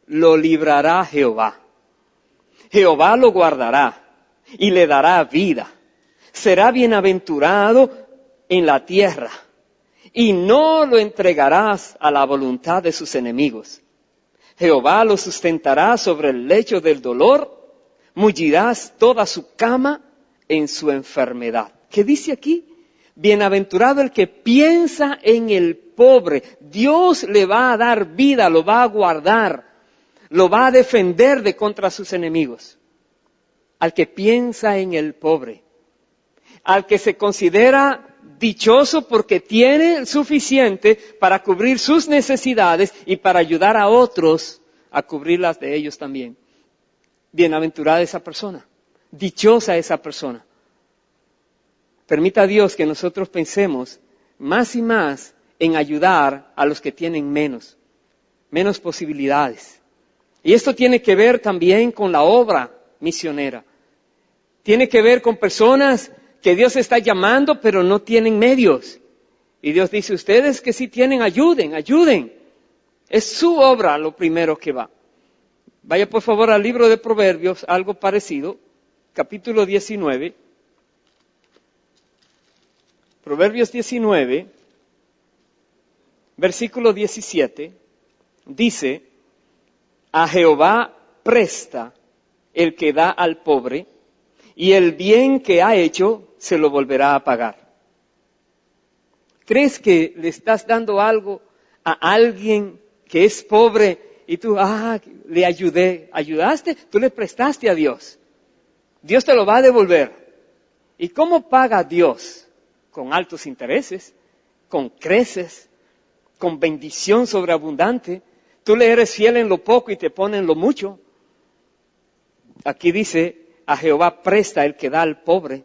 lo librará Jehová. Jehová lo guardará y le dará vida. Será bienaventurado en la tierra y no lo entregarás a la voluntad de sus enemigos. Jehová lo sustentará sobre el lecho del dolor, mullirás toda su cama en su enfermedad. ¿Qué dice aquí? Bienaventurado el que piensa en el pobre. Dios le va a dar vida, lo va a guardar, lo va a defender de contra sus enemigos. Al que piensa en el pobre, al que se considera dichoso porque tiene suficiente para cubrir sus necesidades y para ayudar a otros a cubrir las de ellos también. Bienaventurada esa persona, dichosa esa persona. Permita a Dios que nosotros pensemos más y más en ayudar a los que tienen menos posibilidades. Y esto tiene que ver también con la obra misionera. Tiene que ver con personas que Dios está llamando, pero no tienen medios. Y Dios dice, ustedes que sí tienen, ayuden. Es su obra lo primero que va. Vaya por favor al libro de Proverbios, algo parecido, capítulo 19. Proverbios 19, versículo 17, dice, a Jehová presta el que da al pobre, y el bien que ha hecho se lo volverá a pagar. ¿Crees que le estás dando algo a alguien que es pobre y tú, le ayudé? ¿Ayudaste? Tú le prestaste a Dios. Dios te lo va a devolver. ¿Y cómo paga Dios? Con altos intereses, con creces, con bendición sobreabundante. Tú le eres fiel en lo poco y te pone en lo mucho. Aquí dice, a Jehová presta el que da al pobre,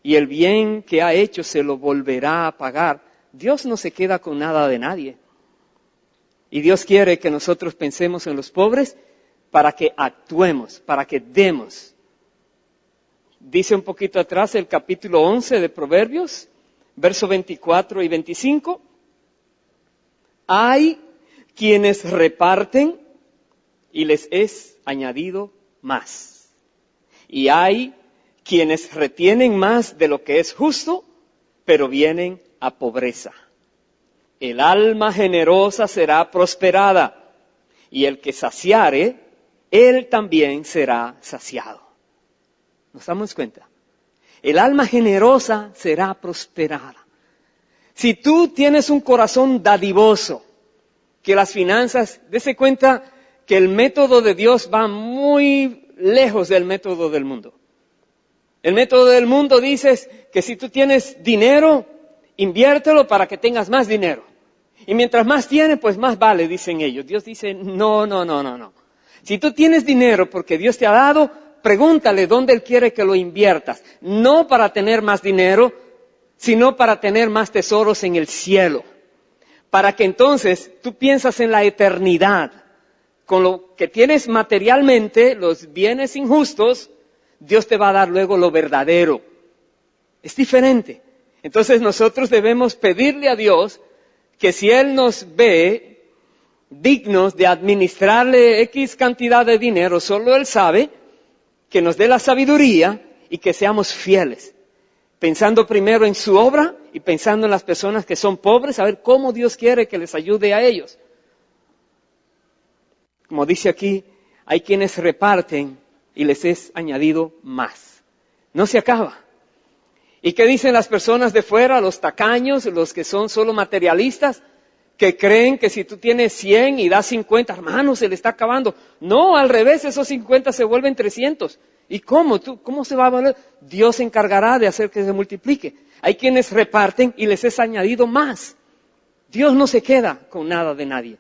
y el bien que ha hecho se lo volverá a pagar. Dios no se queda con nada de nadie. Y Dios quiere que nosotros pensemos en los pobres para que actuemos, para que demos. Dice un poquito atrás el capítulo 11 de Proverbios, versos 24 y 25. Hay quienes reparten y les es añadido más. Y hay quienes retienen más de lo que es justo, pero vienen a pobreza. El alma generosa será prosperada, y el que saciare, él también será saciado. ¿Nos damos cuenta? El alma generosa será prosperada. Si tú tienes un corazón dadivoso, que las finanzas, dése cuenta que el método de Dios va muy lejos del método del mundo. El método del mundo dice que si tú tienes dinero, inviértelo para que tengas más dinero. Y mientras más tienes, pues más vale, dicen ellos. Dios dice, no. Si tú tienes dinero porque Dios te ha dado, pregúntale dónde Él quiere que lo inviertas. No para tener más dinero, sino para tener más tesoros en el cielo. Para que entonces tú piensas en la eternidad. Con lo que tienes materialmente, los bienes injustos, Dios te va a dar luego lo verdadero. Es diferente. Entonces nosotros debemos pedirle a Dios que si Él nos ve dignos de administrarle X cantidad de dinero, solo Él sabe, que nos dé la sabiduría y que seamos fieles, pensando primero en su obra y pensando en las personas que son pobres, a ver cómo Dios quiere que les ayude a ellos. Como dice aquí, hay quienes reparten y les es añadido más. No se acaba. ¿Y qué dicen las personas de fuera, los tacaños, los que son solo materialistas, que creen que si tú tienes 100 y das 50, hermano, se le está acabando? No, al revés, esos 50 se vuelven 300. ¿Y cómo? ¿Cómo se va a valer? Dios se encargará de hacer que se multiplique. Hay quienes reparten y les es añadido más. Dios no se queda con nada de nadie.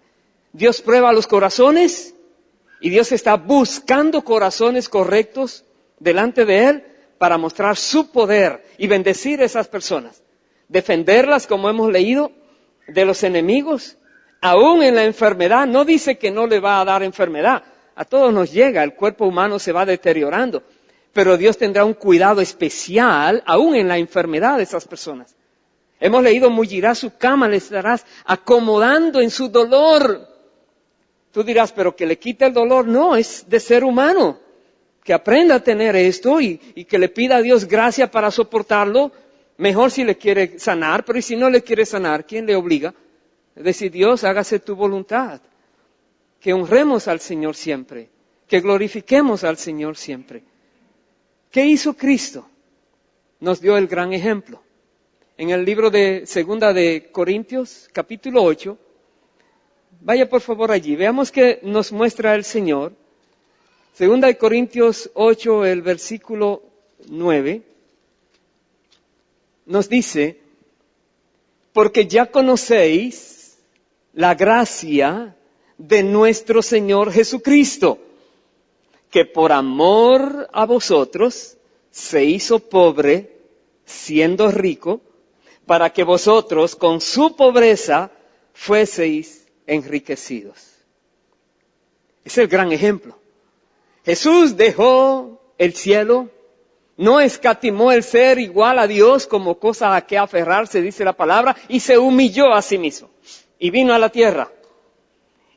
Dios prueba los corazones y Dios está buscando corazones correctos delante de Él para mostrar su poder y bendecir a esas personas. Defenderlas, como hemos leído, de los enemigos, aún en la enfermedad. No dice que no le va a dar enfermedad. A todos nos llega, el cuerpo humano se va deteriorando. Pero Dios tendrá un cuidado especial, aún en la enfermedad de esas personas. Hemos leído, mullirá su cama, le estarás acomodando en su dolor. Tú dirás, pero que le quite el dolor. No, es de ser humano. Que aprenda a tener esto y que le pida a Dios gracia para soportarlo. Mejor si le quiere sanar, pero ¿y si no le quiere sanar? ¿Quién le obliga? Es decir, Dios, hágase tu voluntad. Que honremos al Señor siempre. Que glorifiquemos al Señor siempre. ¿Qué hizo Cristo? Nos dio el gran ejemplo. En el libro de Segunda de Corintios, capítulo 8, vaya por favor allí, veamos qué nos muestra el Señor. Segunda de Corintios 8, el versículo 9, nos dice, porque ya conocéis la gracia de nuestro Señor Jesucristo, que por amor a vosotros se hizo pobre, siendo rico, para que vosotros con su pobreza fueseis enriquecidos. Es el gran ejemplo. Jesús dejó el cielo, no escatimó el ser igual a Dios como cosa a que aferrarse, dice la palabra, y se humilló a sí mismo. Y vino a la tierra.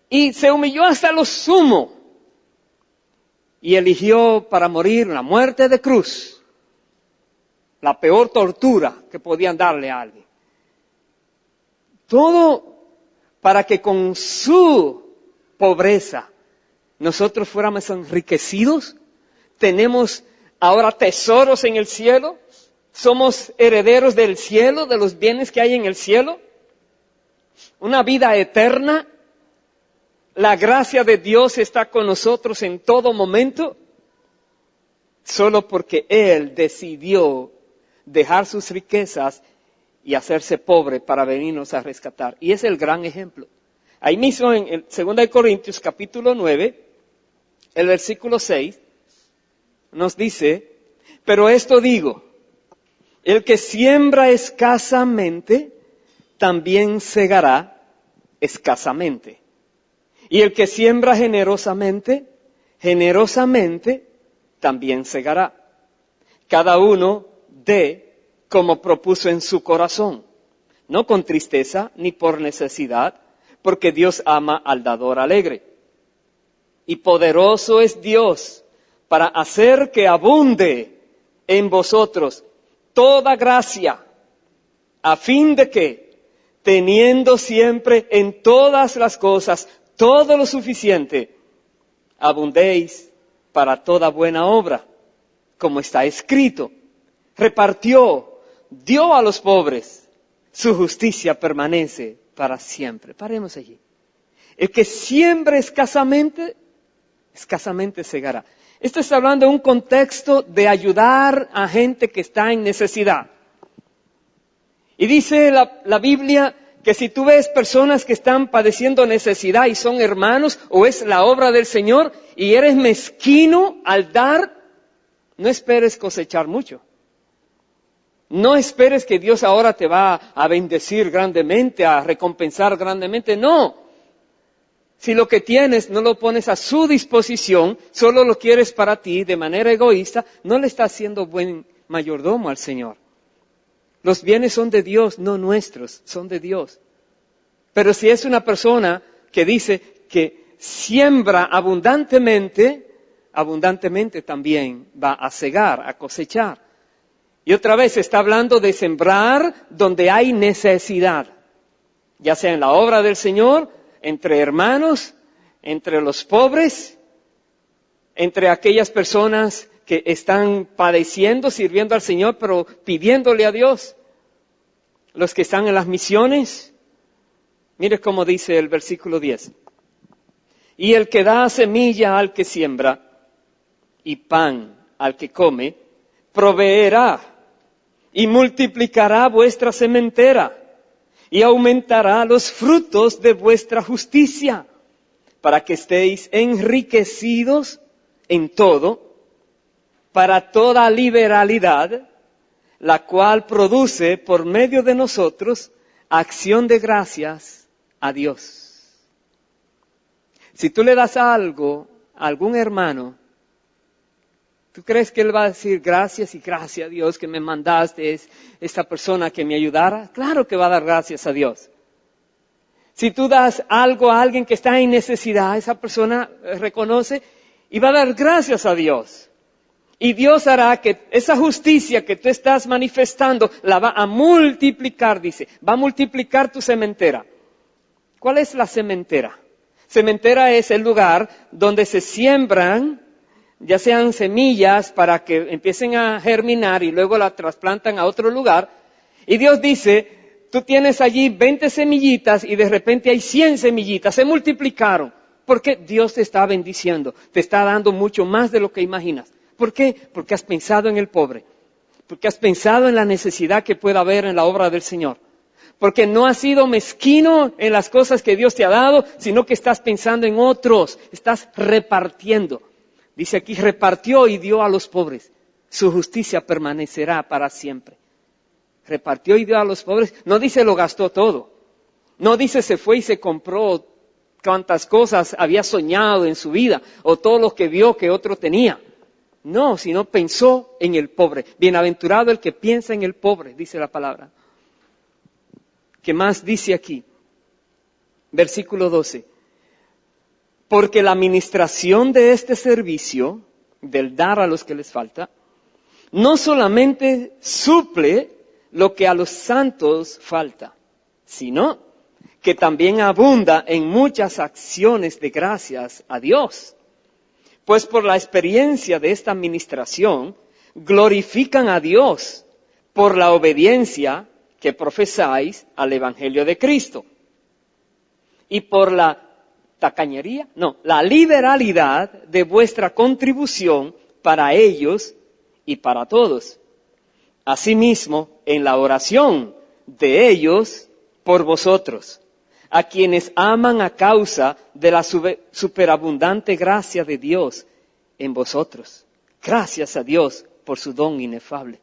Y se humilló hasta lo sumo. Y eligió para morir la muerte de cruz. La peor tortura que podían darle a alguien. Todo para que con su pobreza nosotros fuéramos enriquecidos. Tenemos ahora tesoros en el cielo. Somos herederos del cielo, de los bienes que hay en el cielo. Una vida eterna. La gracia de Dios está con nosotros en todo momento. Solo porque Él decidió dejar sus riquezas y hacerse pobre para venirnos a rescatar. Y es el gran ejemplo. Ahí mismo en 2 Corintios capítulo 9, el versículo 6, nos dice, pero esto digo, el que siembra escasamente, también segará escasamente. Y el que siembra generosamente, generosamente también segará. Cada uno dé como propuso en su corazón, no con tristeza ni por necesidad, porque Dios ama al dador alegre. Y poderoso es Dios para hacer que abunde en vosotros toda gracia, a fin de que, teniendo siempre en todas las cosas todo lo suficiente, abundéis para toda buena obra, como está escrito. Repartió, dio a los pobres, su justicia permanece para siempre. Paremos allí. El que siembra escasamente, escasamente segará. Esto está hablando de un contexto de ayudar a gente que está en necesidad. Y dice la Biblia que si tú ves personas que están padeciendo necesidad y son hermanos, o es la obra del Señor, y eres mezquino al dar, no esperes cosechar mucho. No esperes que Dios ahora te va a bendecir grandemente, a recompensar grandemente. No. Si lo que tienes no lo pones a su disposición, solo lo quieres para ti de manera egoísta, no le estás haciendo buen mayordomo al Señor. Los bienes son de Dios, no nuestros, son de Dios. Pero si es una persona que dice que siembra abundantemente, abundantemente también va a segar, a cosechar. Y otra vez está hablando de sembrar donde hay necesidad, ya sea en la obra del Señor, entre hermanos, entre los pobres, entre aquellas personas que están padeciendo, sirviendo al Señor, pero pidiéndole a Dios. Los que están en las misiones, mire cómo dice el versículo 10. Y el que da semilla al que siembra y pan al que come, proveerá y multiplicará vuestra sementera y aumentará los frutos de vuestra justicia, para que estéis enriquecidos en todo, para toda liberalidad, la cual produce por medio de nosotros acción de gracias a Dios. Si tú le das algo a algún hermano, ¿tú crees que él va a decir gracias y gracias a Dios que me mandaste esta persona que me ayudara? Claro que va a dar gracias a Dios. Si tú das algo a alguien que está en necesidad, esa persona reconoce y va a dar gracias a Dios. Y Dios hará que esa justicia que tú estás manifestando la va a multiplicar, dice. Va a multiplicar tu sementera. ¿Cuál es la sementera? Sementera es el lugar donde se siembran, ya sean semillas para que empiecen a germinar y luego la trasplantan a otro lugar. Y Dios dice, tú tienes allí 20 semillitas y de repente hay 100 semillitas, se multiplicaron. Porque Dios te está bendiciendo, te está dando mucho más de lo que imaginas. ¿Por qué? Porque has pensado en el pobre, porque has pensado en la necesidad que pueda haber en la obra del Señor. Porque no has sido mezquino en las cosas que Dios te ha dado, sino que estás pensando en otros, estás repartiendo. Dice aquí, repartió y dio a los pobres. Su justicia permanecerá para siempre. Repartió y dio a los pobres. No dice lo gastó todo. No dice se fue y se compró cuantas cosas había soñado en su vida o todo lo que vio que otro tenía. No, sino pensó en el pobre. Bienaventurado el que piensa en el pobre, dice la palabra. ¿Qué más dice aquí? Versículo 12. Porque la administración de este servicio, del dar a los que les falta, no solamente suple lo que a los santos falta, sino que también abunda en muchas acciones de gracias a Dios. Pues por la experiencia de esta administración, glorifican a Dios por la obediencia que profesáis al Evangelio de Cristo. Y por la tacañería, la liberalidad de vuestra contribución para ellos y para todos. Asimismo, en la oración de ellos por vosotros, a quienes aman a causa de la superabundante gracia de Dios en vosotros. Gracias a Dios por su don inefable.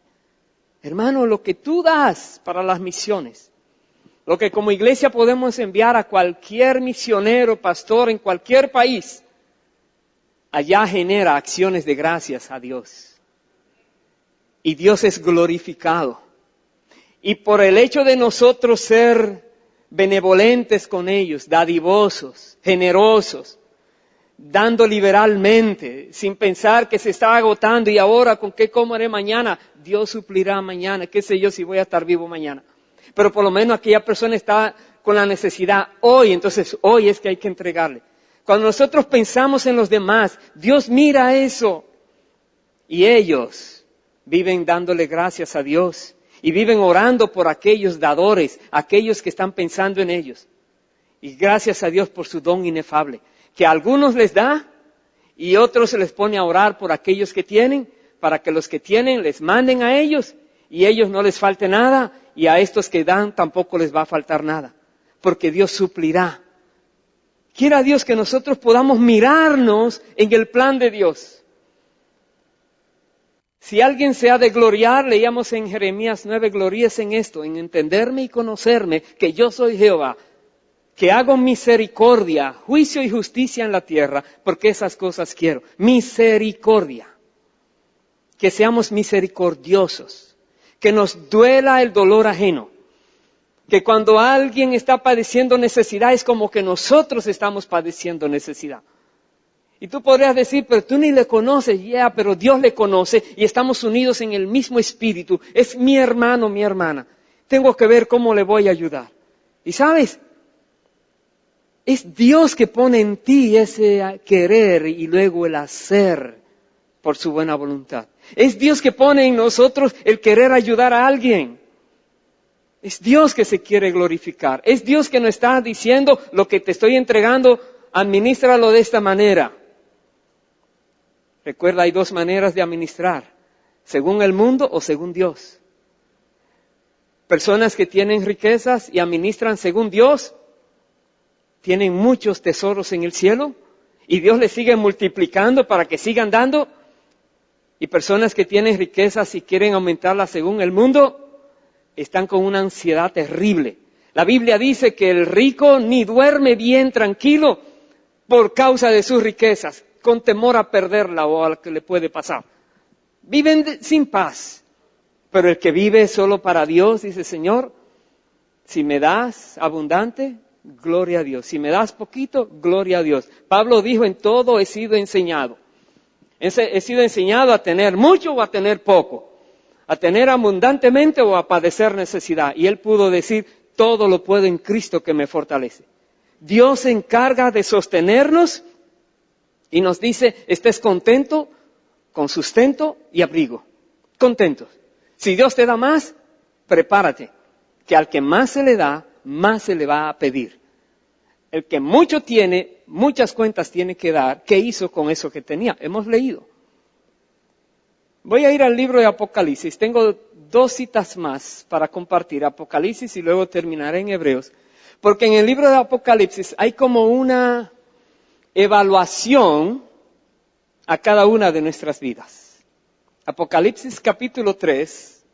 Hermano, lo que tú das para las misiones, lo que como iglesia podemos enviar a cualquier misionero, pastor en cualquier país, allá genera acciones de gracias a Dios. Y Dios es glorificado. Y por el hecho de nosotros ser benevolentes con ellos, dadivosos, generosos, dando liberalmente, sin pensar que se está agotando y ahora con qué comeré mañana, Dios suplirá mañana, qué sé yo si voy a estar vivo mañana. Pero por lo menos aquella persona está con la necesidad hoy, entonces hoy es que hay que entregarle. Cuando nosotros pensamos en los demás, Dios mira eso y ellos viven dándole gracias a Dios. Y viven orando por aquellos dadores, aquellos que están pensando en ellos. Y gracias a Dios por su don inefable, que a algunos les da y otros se les pone a orar por aquellos que tienen, para que los que tienen les manden a ellos y ellos no les falte nada y a estos que dan tampoco les va a faltar nada, porque Dios suplirá. Quiera Dios que nosotros podamos mirarnos en el plan de Dios. Si alguien se ha de gloriar, leíamos en Jeremías 9, gloríese en esto, en entenderme y conocerme, que yo soy Jehová, que hago misericordia, juicio y justicia en la tierra, porque esas cosas quiero. Misericordia. Que seamos misericordiosos, que nos duela el dolor ajeno. Que cuando alguien está padeciendo necesidad es como que nosotros estamos padeciendo necesidad. Y tú podrías decir, pero tú ni le conoces, pero Dios le conoce y estamos unidos en el mismo espíritu. Es mi hermano, mi hermana. Tengo que ver cómo le voy a ayudar. Y sabes, es Dios que pone en ti ese querer y luego el hacer por su buena voluntad. Es Dios que pone en nosotros el querer ayudar a alguien. Es Dios que se quiere glorificar. Es Dios que nos está diciendo lo que te estoy entregando, administralo de esta manera. Recuerda, hay dos maneras de administrar, según el mundo o según Dios. Personas que tienen riquezas y administran según Dios, tienen muchos tesoros en el cielo y Dios les sigue multiplicando para que sigan dando. Y personas que tienen riquezas y quieren aumentarlas según el mundo, están con una ansiedad terrible. La Biblia dice que el rico ni duerme bien tranquilo por causa de sus riquezas, con temor a perderla o a lo que le puede pasar. Viven sin paz. Pero el que vive solo para Dios, dice, Señor, si me das abundante, gloria a Dios. Si me das poquito, gloria a Dios. Pablo dijo, en todo he sido enseñado. He sido enseñado a tener mucho o a tener poco. A tener abundantemente o a padecer necesidad. Y él pudo decir, todo lo puedo en Cristo que me fortalece. Dios se encarga de sostenernos y nos dice, estés contento con sustento y abrigo. Contentos. Si Dios te da más, prepárate, que al que más se le da, más se le va a pedir. El que mucho tiene, muchas cuentas tiene que dar. ¿Qué hizo con eso que tenía? Hemos leído. Voy a ir al libro de Apocalipsis. Tengo 2 citas más para compartir, Apocalipsis y luego terminaré en Hebreos. Porque en el libro de Apocalipsis hay como una evaluación a cada una de nuestras vidas. Apocalipsis capítulo 3,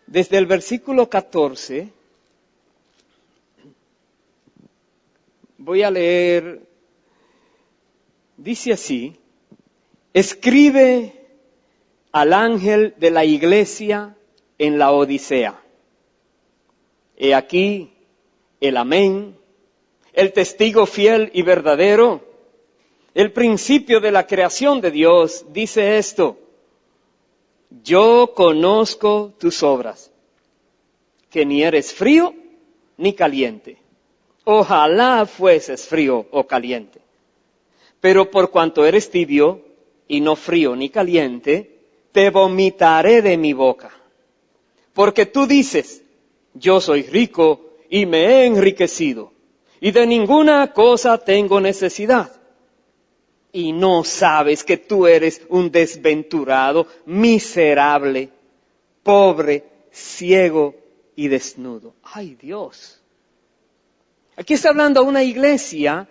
desde el versículo 14, voy a leer, dice así, escribe al ángel de la iglesia en la Odisea. He aquí el amén, el testigo fiel y verdadero, el principio de la creación de Dios, dice esto: yo conozco tus obras, que ni eres frío ni caliente. Ojalá fueses frío o caliente. Pero por cuanto eres tibio y no frío ni caliente, te vomitaré de mi boca. Porque tú dices, yo soy rico y me he enriquecido, y de ninguna cosa tengo necesidad. Y no sabes que tú eres un desventurado, miserable, pobre, ciego y desnudo. ¡Ay, Dios! Aquí está hablando a una iglesia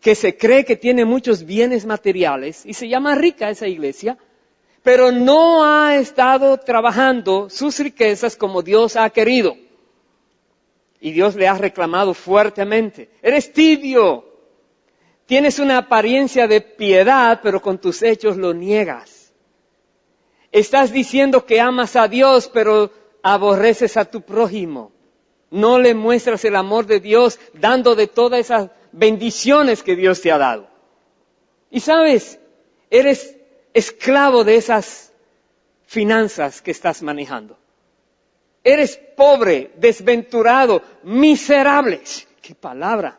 que se cree que tiene muchos bienes materiales y se llama rica esa iglesia, pero no ha estado trabajando sus riquezas como Dios ha querido. Y Dios le ha reclamado fuertemente. Eres tibio. Tienes una apariencia de piedad, pero con tus hechos lo niegas. Estás diciendo que amas a Dios, pero aborreces a tu prójimo. No le muestras el amor de Dios dando de todas esas bendiciones que Dios te ha dado. Y sabes, eres esclavo de esas finanzas que estás manejando. Eres pobre, desventurado, miserable. ¡Qué palabra!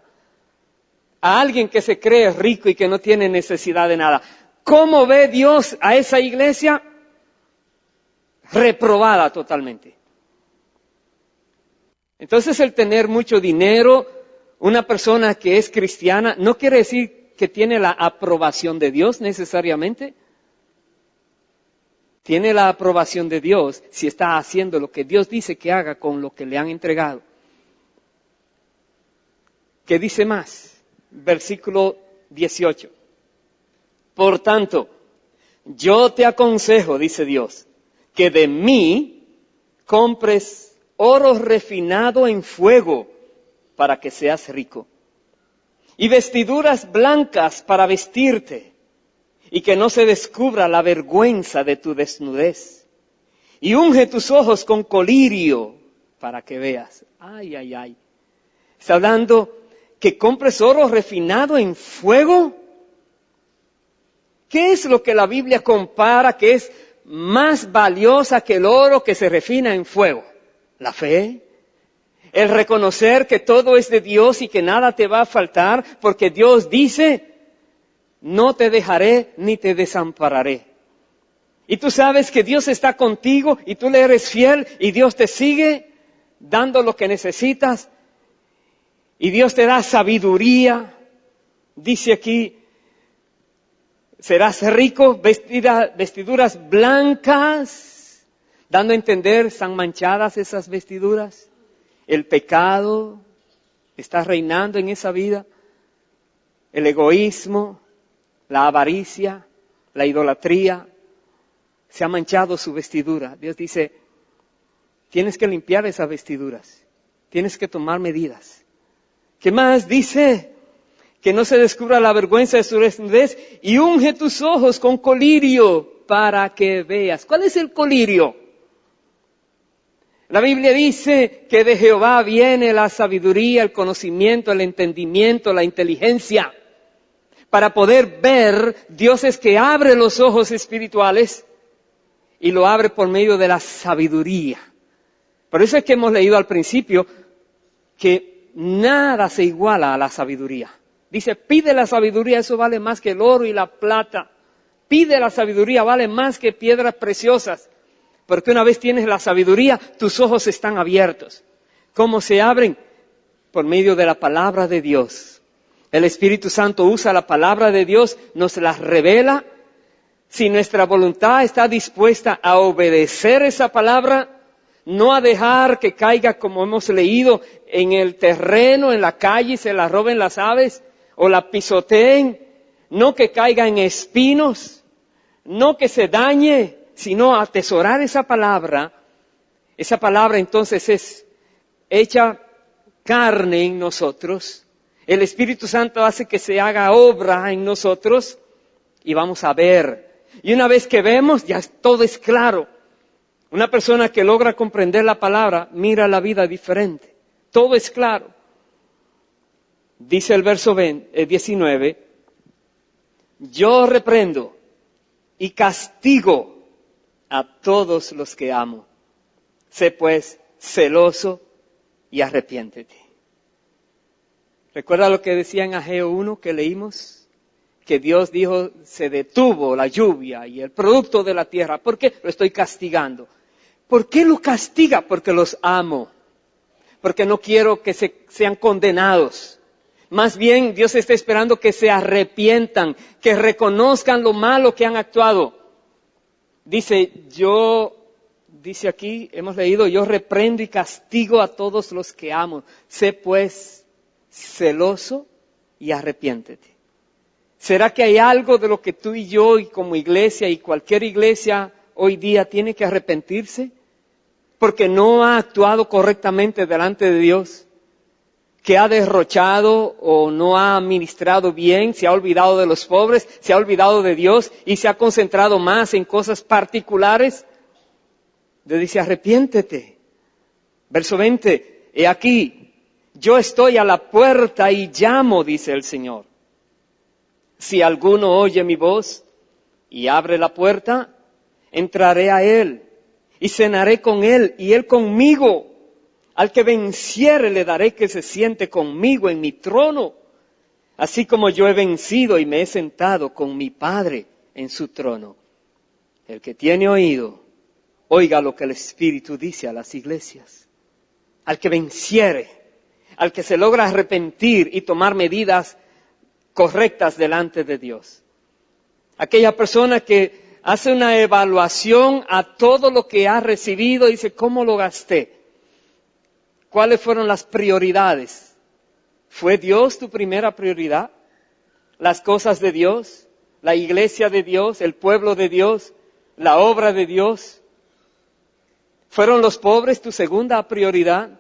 A alguien que se cree rico y que no tiene necesidad de nada. ¿Cómo ve Dios a esa iglesia? Reprobada totalmente. Entonces el tener mucho dinero, una persona que es cristiana, no quiere decir que tiene la aprobación de Dios necesariamente. Tiene la aprobación de Dios si está haciendo lo que Dios dice que haga con lo que le han entregado. ¿Qué dice más? Versículo 18. Por tanto, yo te aconsejo, dice Dios, que de mí compres oro refinado en fuego para que seas rico, y vestiduras blancas para vestirte, y que no se descubra la vergüenza de tu desnudez, Y unge tus ojos con colirio para que veas. Ay, ay, ay. Está hablando que compres oro refinado en fuego. ¿Qué es lo que la Biblia compara que es más valiosa que el oro que se refina en fuego? La fe. El reconocer que todo es de Dios y que nada te va a faltar, porque Dios dice, no te dejaré ni te desampararé. Y tú sabes que Dios está contigo y tú le eres fiel y Dios te sigue dando lo que necesitas. Y Dios te da sabiduría. Dice aquí, serás rico, vestiduras blancas, dando a entender, están manchadas esas vestiduras. El pecado está reinando en esa vida. El egoísmo, la avaricia, la idolatría, se ha manchado su vestidura. Dios dice, tienes que limpiar esas vestiduras, tienes que tomar medidas. ¿Qué más? Dice, que no se descubra la vergüenza de su desnudez y unge tus ojos con colirio para que veas. ¿Cuál es el colirio? La Biblia dice que de Jehová viene la sabiduría, el conocimiento, el entendimiento, la inteligencia. Para poder ver, Dios es que abre los ojos espirituales y lo abre por medio de la sabiduría. Por eso es que hemos leído al principio que nada se iguala a la sabiduría. Dice, pide la sabiduría, eso vale más que el oro y la plata. Pide la sabiduría, vale más que piedras preciosas. Porque una vez tienes la sabiduría, tus ojos están abiertos. ¿Cómo se abren? Por medio de la palabra de Dios. El Espíritu Santo usa la palabra de Dios, nos la revela. Si nuestra voluntad está dispuesta a obedecer esa palabra, no a dejar que caiga, como hemos leído, en el terreno, en la calle, se la roben las aves o la pisoteen, no que caiga en espinos, no que se dañe, sino atesorar esa palabra entonces es hecha carne en nosotros. El Espíritu Santo hace que se haga obra en nosotros y vamos a ver. Y una vez que vemos, ya todo es claro. Una persona que logra comprender la palabra, mira la vida diferente. Todo es claro. Dice el verso 19, yo reprendo y castigo a todos los que amo. Sé pues celoso y arrepiéntete. ¿Recuerda lo que decía en Ageo 1 que leímos? Que Dios dijo, se detuvo la lluvia y el producto de la tierra. ¿Por qué? Lo estoy castigando. ¿Por qué lo castiga? Porque los amo. Porque no quiero que sean condenados. Más bien, Dios está esperando que se arrepientan, que reconozcan lo malo que han actuado. Dice aquí, hemos leído, yo reprendo y castigo a todos los que amo. Sé pues celoso y arrepiéntete. ¿Será que hay algo de lo que tú y yo, y como iglesia, y cualquier iglesia hoy día tiene que arrepentirse? Porque no ha actuado correctamente delante de Dios, que ha derrochado o no ha administrado bien, se ha olvidado de los pobres, se ha olvidado de Dios y se ha concentrado más en cosas particulares. Dios dice, arrepiéntete. Verso 20, he aquí, yo estoy a la puerta y llamo, dice el Señor. Si alguno oye mi voz y abre la puerta, entraré a él y cenaré con él y él conmigo. Al que venciere le daré que se siente conmigo en mi trono, así como yo he vencido y me he sentado con mi Padre en su trono. El que tiene oído, oiga lo que el Espíritu dice a las iglesias. Al que venciere, al que se logra arrepentir y tomar medidas correctas delante de Dios. Aquella persona que hace una evaluación a todo lo que ha recibido y dice, ¿cómo lo gasté? ¿Cuáles fueron las prioridades? ¿Fue Dios tu primera prioridad? ¿Las cosas de Dios? ¿La iglesia de Dios? ¿El pueblo de Dios? ¿La obra de Dios? ¿Fueron los pobres tu segunda prioridad?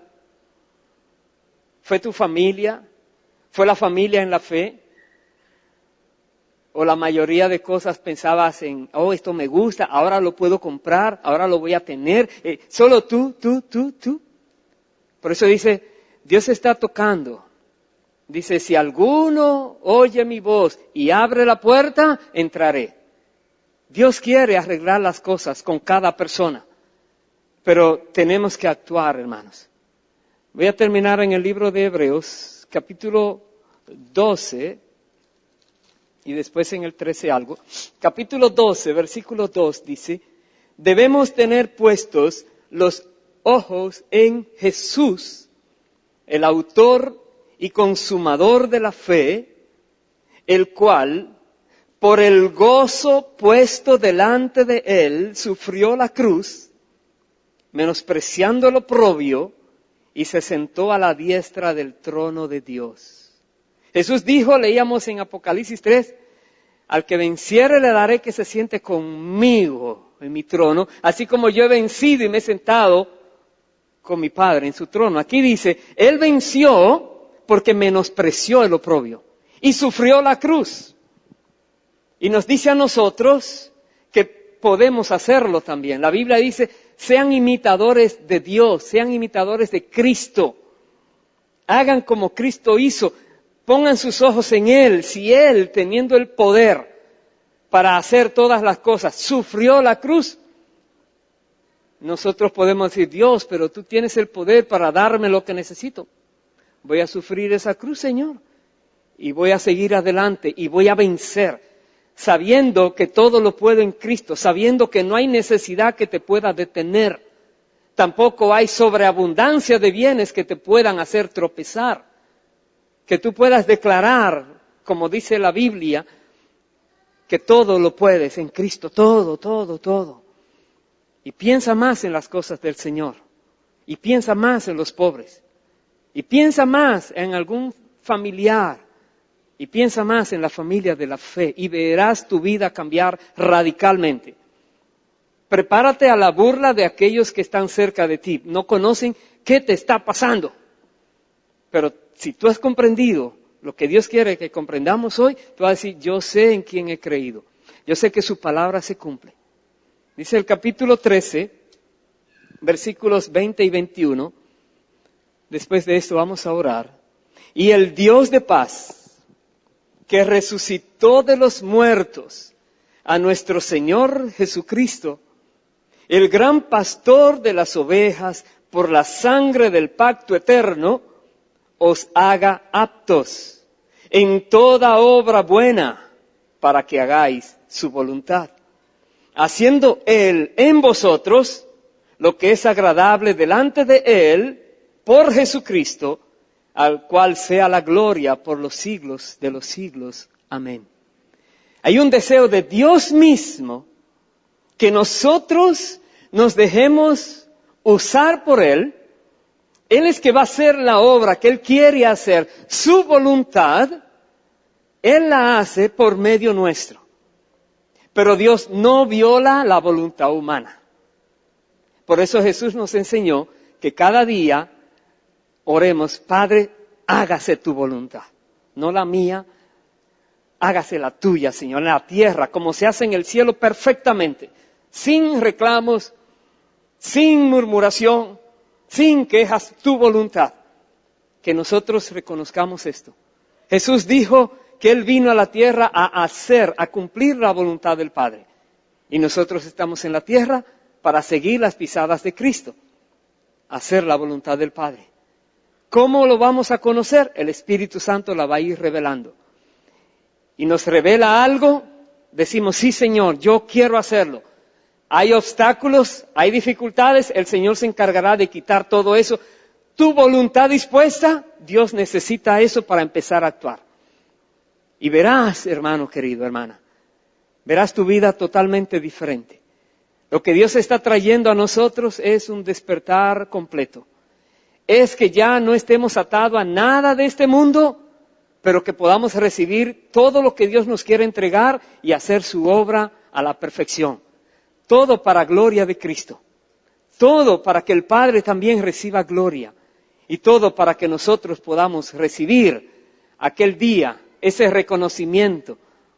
¿Fue tu familia? ¿Fue la familia en la fe? o la mayoría de cosas pensabas en, oh, esto me gusta, ahora lo puedo comprar, ahora lo voy a tener, solo tú. Por eso dice, Dios está tocando. Dice, si alguno oye mi voz y abre la puerta, entraré. Dios quiere arreglar las cosas con cada persona, pero tenemos que actuar, hermanos. Voy a terminar en el libro de Hebreos, capítulo 12, y después en el 13 algo. Capítulo 12, versículo 2 dice, debemos tener puestos los ojos en Jesús, el autor y consumador de la fe, el cual, por el gozo puesto delante de él, sufrió la cruz, menospreciando lo oprobio, y se sentó a la diestra del trono de Dios. Jesús dijo, leíamos en Apocalipsis 3, al que venciere le daré que se siente conmigo en mi trono, así como yo he vencido y me he sentado con mi Padre en su trono. Aquí dice, Él venció porque menospreció el oprobio y sufrió la cruz. Y nos dice a nosotros que podemos hacerlo también. La Biblia dice, sean imitadores de Dios, sean imitadores de Cristo. Hagan como Cristo hizo, pongan sus ojos en Él. Si Él, teniendo el poder para hacer todas las cosas, sufrió la cruz, nosotros podemos decir, Dios, pero tú tienes el poder para darme lo que necesito. Voy a sufrir esa cruz, Señor, y voy a seguir adelante y voy a vencer, sabiendo que todo lo puedo en Cristo, sabiendo que no hay necesidad que te pueda detener. Tampoco hay sobreabundancia de bienes que te puedan hacer tropezar. Que tú puedas declarar, como dice la Biblia, que todo lo puedes en Cristo, todo. Y piensa más en las cosas del Señor. Y piensa más en los pobres. Y piensa más en algún familiar. Y piensa más en la familia de la fe. Y verás tu vida cambiar radicalmente. Prepárate a la burla de aquellos que están cerca de ti. No conocen qué te está pasando. Pero si tú has comprendido lo que Dios quiere que comprendamos hoy, tú vas a decir, yo sé en quién he creído. Yo sé que su palabra se cumple. Dice el capítulo 13, versículos 20 y 21. Después de esto vamos a orar. Y el Dios de paz, que resucitó de los muertos a nuestro Señor Jesucristo, el gran pastor de las ovejas, por la sangre del pacto eterno, os haga aptos en toda obra buena para que hagáis su voluntad, haciendo Él en vosotros lo que es agradable delante de Él por Jesucristo, al cual sea la gloria por los siglos de los siglos. Amén. Hay un deseo de Dios mismo que nosotros nos dejemos usar por Él. Él es que va a hacer la obra que Él quiere hacer. Su voluntad, Él la hace por medio nuestro. Pero Dios no viola la voluntad humana. Por eso Jesús nos enseñó que cada día oremos, Padre, hágase tu voluntad. No la mía, hágase la tuya, Señor, en la tierra, como se hace en el cielo perfectamente. Sin reclamos, sin murmuración, sin quejas, tu voluntad. Que nosotros reconozcamos esto. Jesús dijo que Él vino a la tierra a cumplir la voluntad del Padre. Y nosotros estamos en la tierra para seguir las pisadas de Cristo, hacer la voluntad del Padre. ¿Cómo lo vamos a conocer? El Espíritu Santo la va a ir revelando. Y nos revela algo, decimos, sí Señor, yo quiero hacerlo. Hay obstáculos, hay dificultades, el Señor se encargará de quitar todo eso. Tu voluntad dispuesta, Dios necesita eso para empezar a actuar. Y verás, hermano querido, hermana, verás tu vida totalmente diferente. Lo que Dios está trayendo a nosotros es un despertar completo. Es que ya no estemos atados a nada de este mundo, pero que podamos recibir todo lo que Dios nos quiere entregar y hacer su obra a la perfección. Todo para gloria de Cristo. Todo para que el Padre también reciba gloria. Y todo para que nosotros podamos recibir aquel día, ese reconocimiento,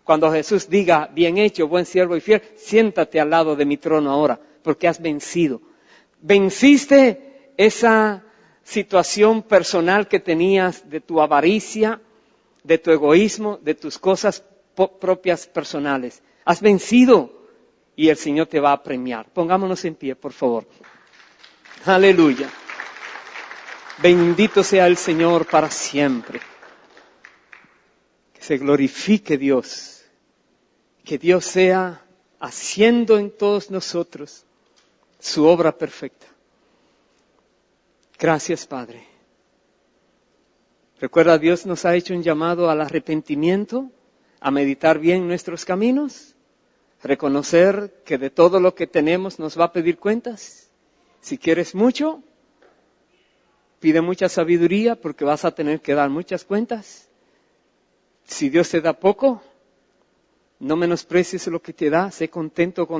Cuando Jesús diga, bien hecho, buen siervo y fiel, siéntate al lado de mi trono ahora, porque has vencido. Venciste esa situación personal que tenías de tu avaricia, de tu egoísmo, de tus cosas propias personales. Has vencido y el Señor te va a premiar. Pongámonos en pie, por favor. Aleluya. Bendito sea el Señor para siempre. Que se glorifique Dios. Que Dios sea haciendo en todos nosotros su obra perfecta. Gracias, Padre. Recuerda, Dios nos ha hecho un llamado al arrepentimiento, a meditar bien nuestros caminos, reconocer que de todo lo que tenemos nos va a pedir cuentas. Si quieres mucho, pide mucha sabiduría porque vas a tener que dar muchas cuentas. Si Dios te da poco, no menosprecies lo que te da, sé contento con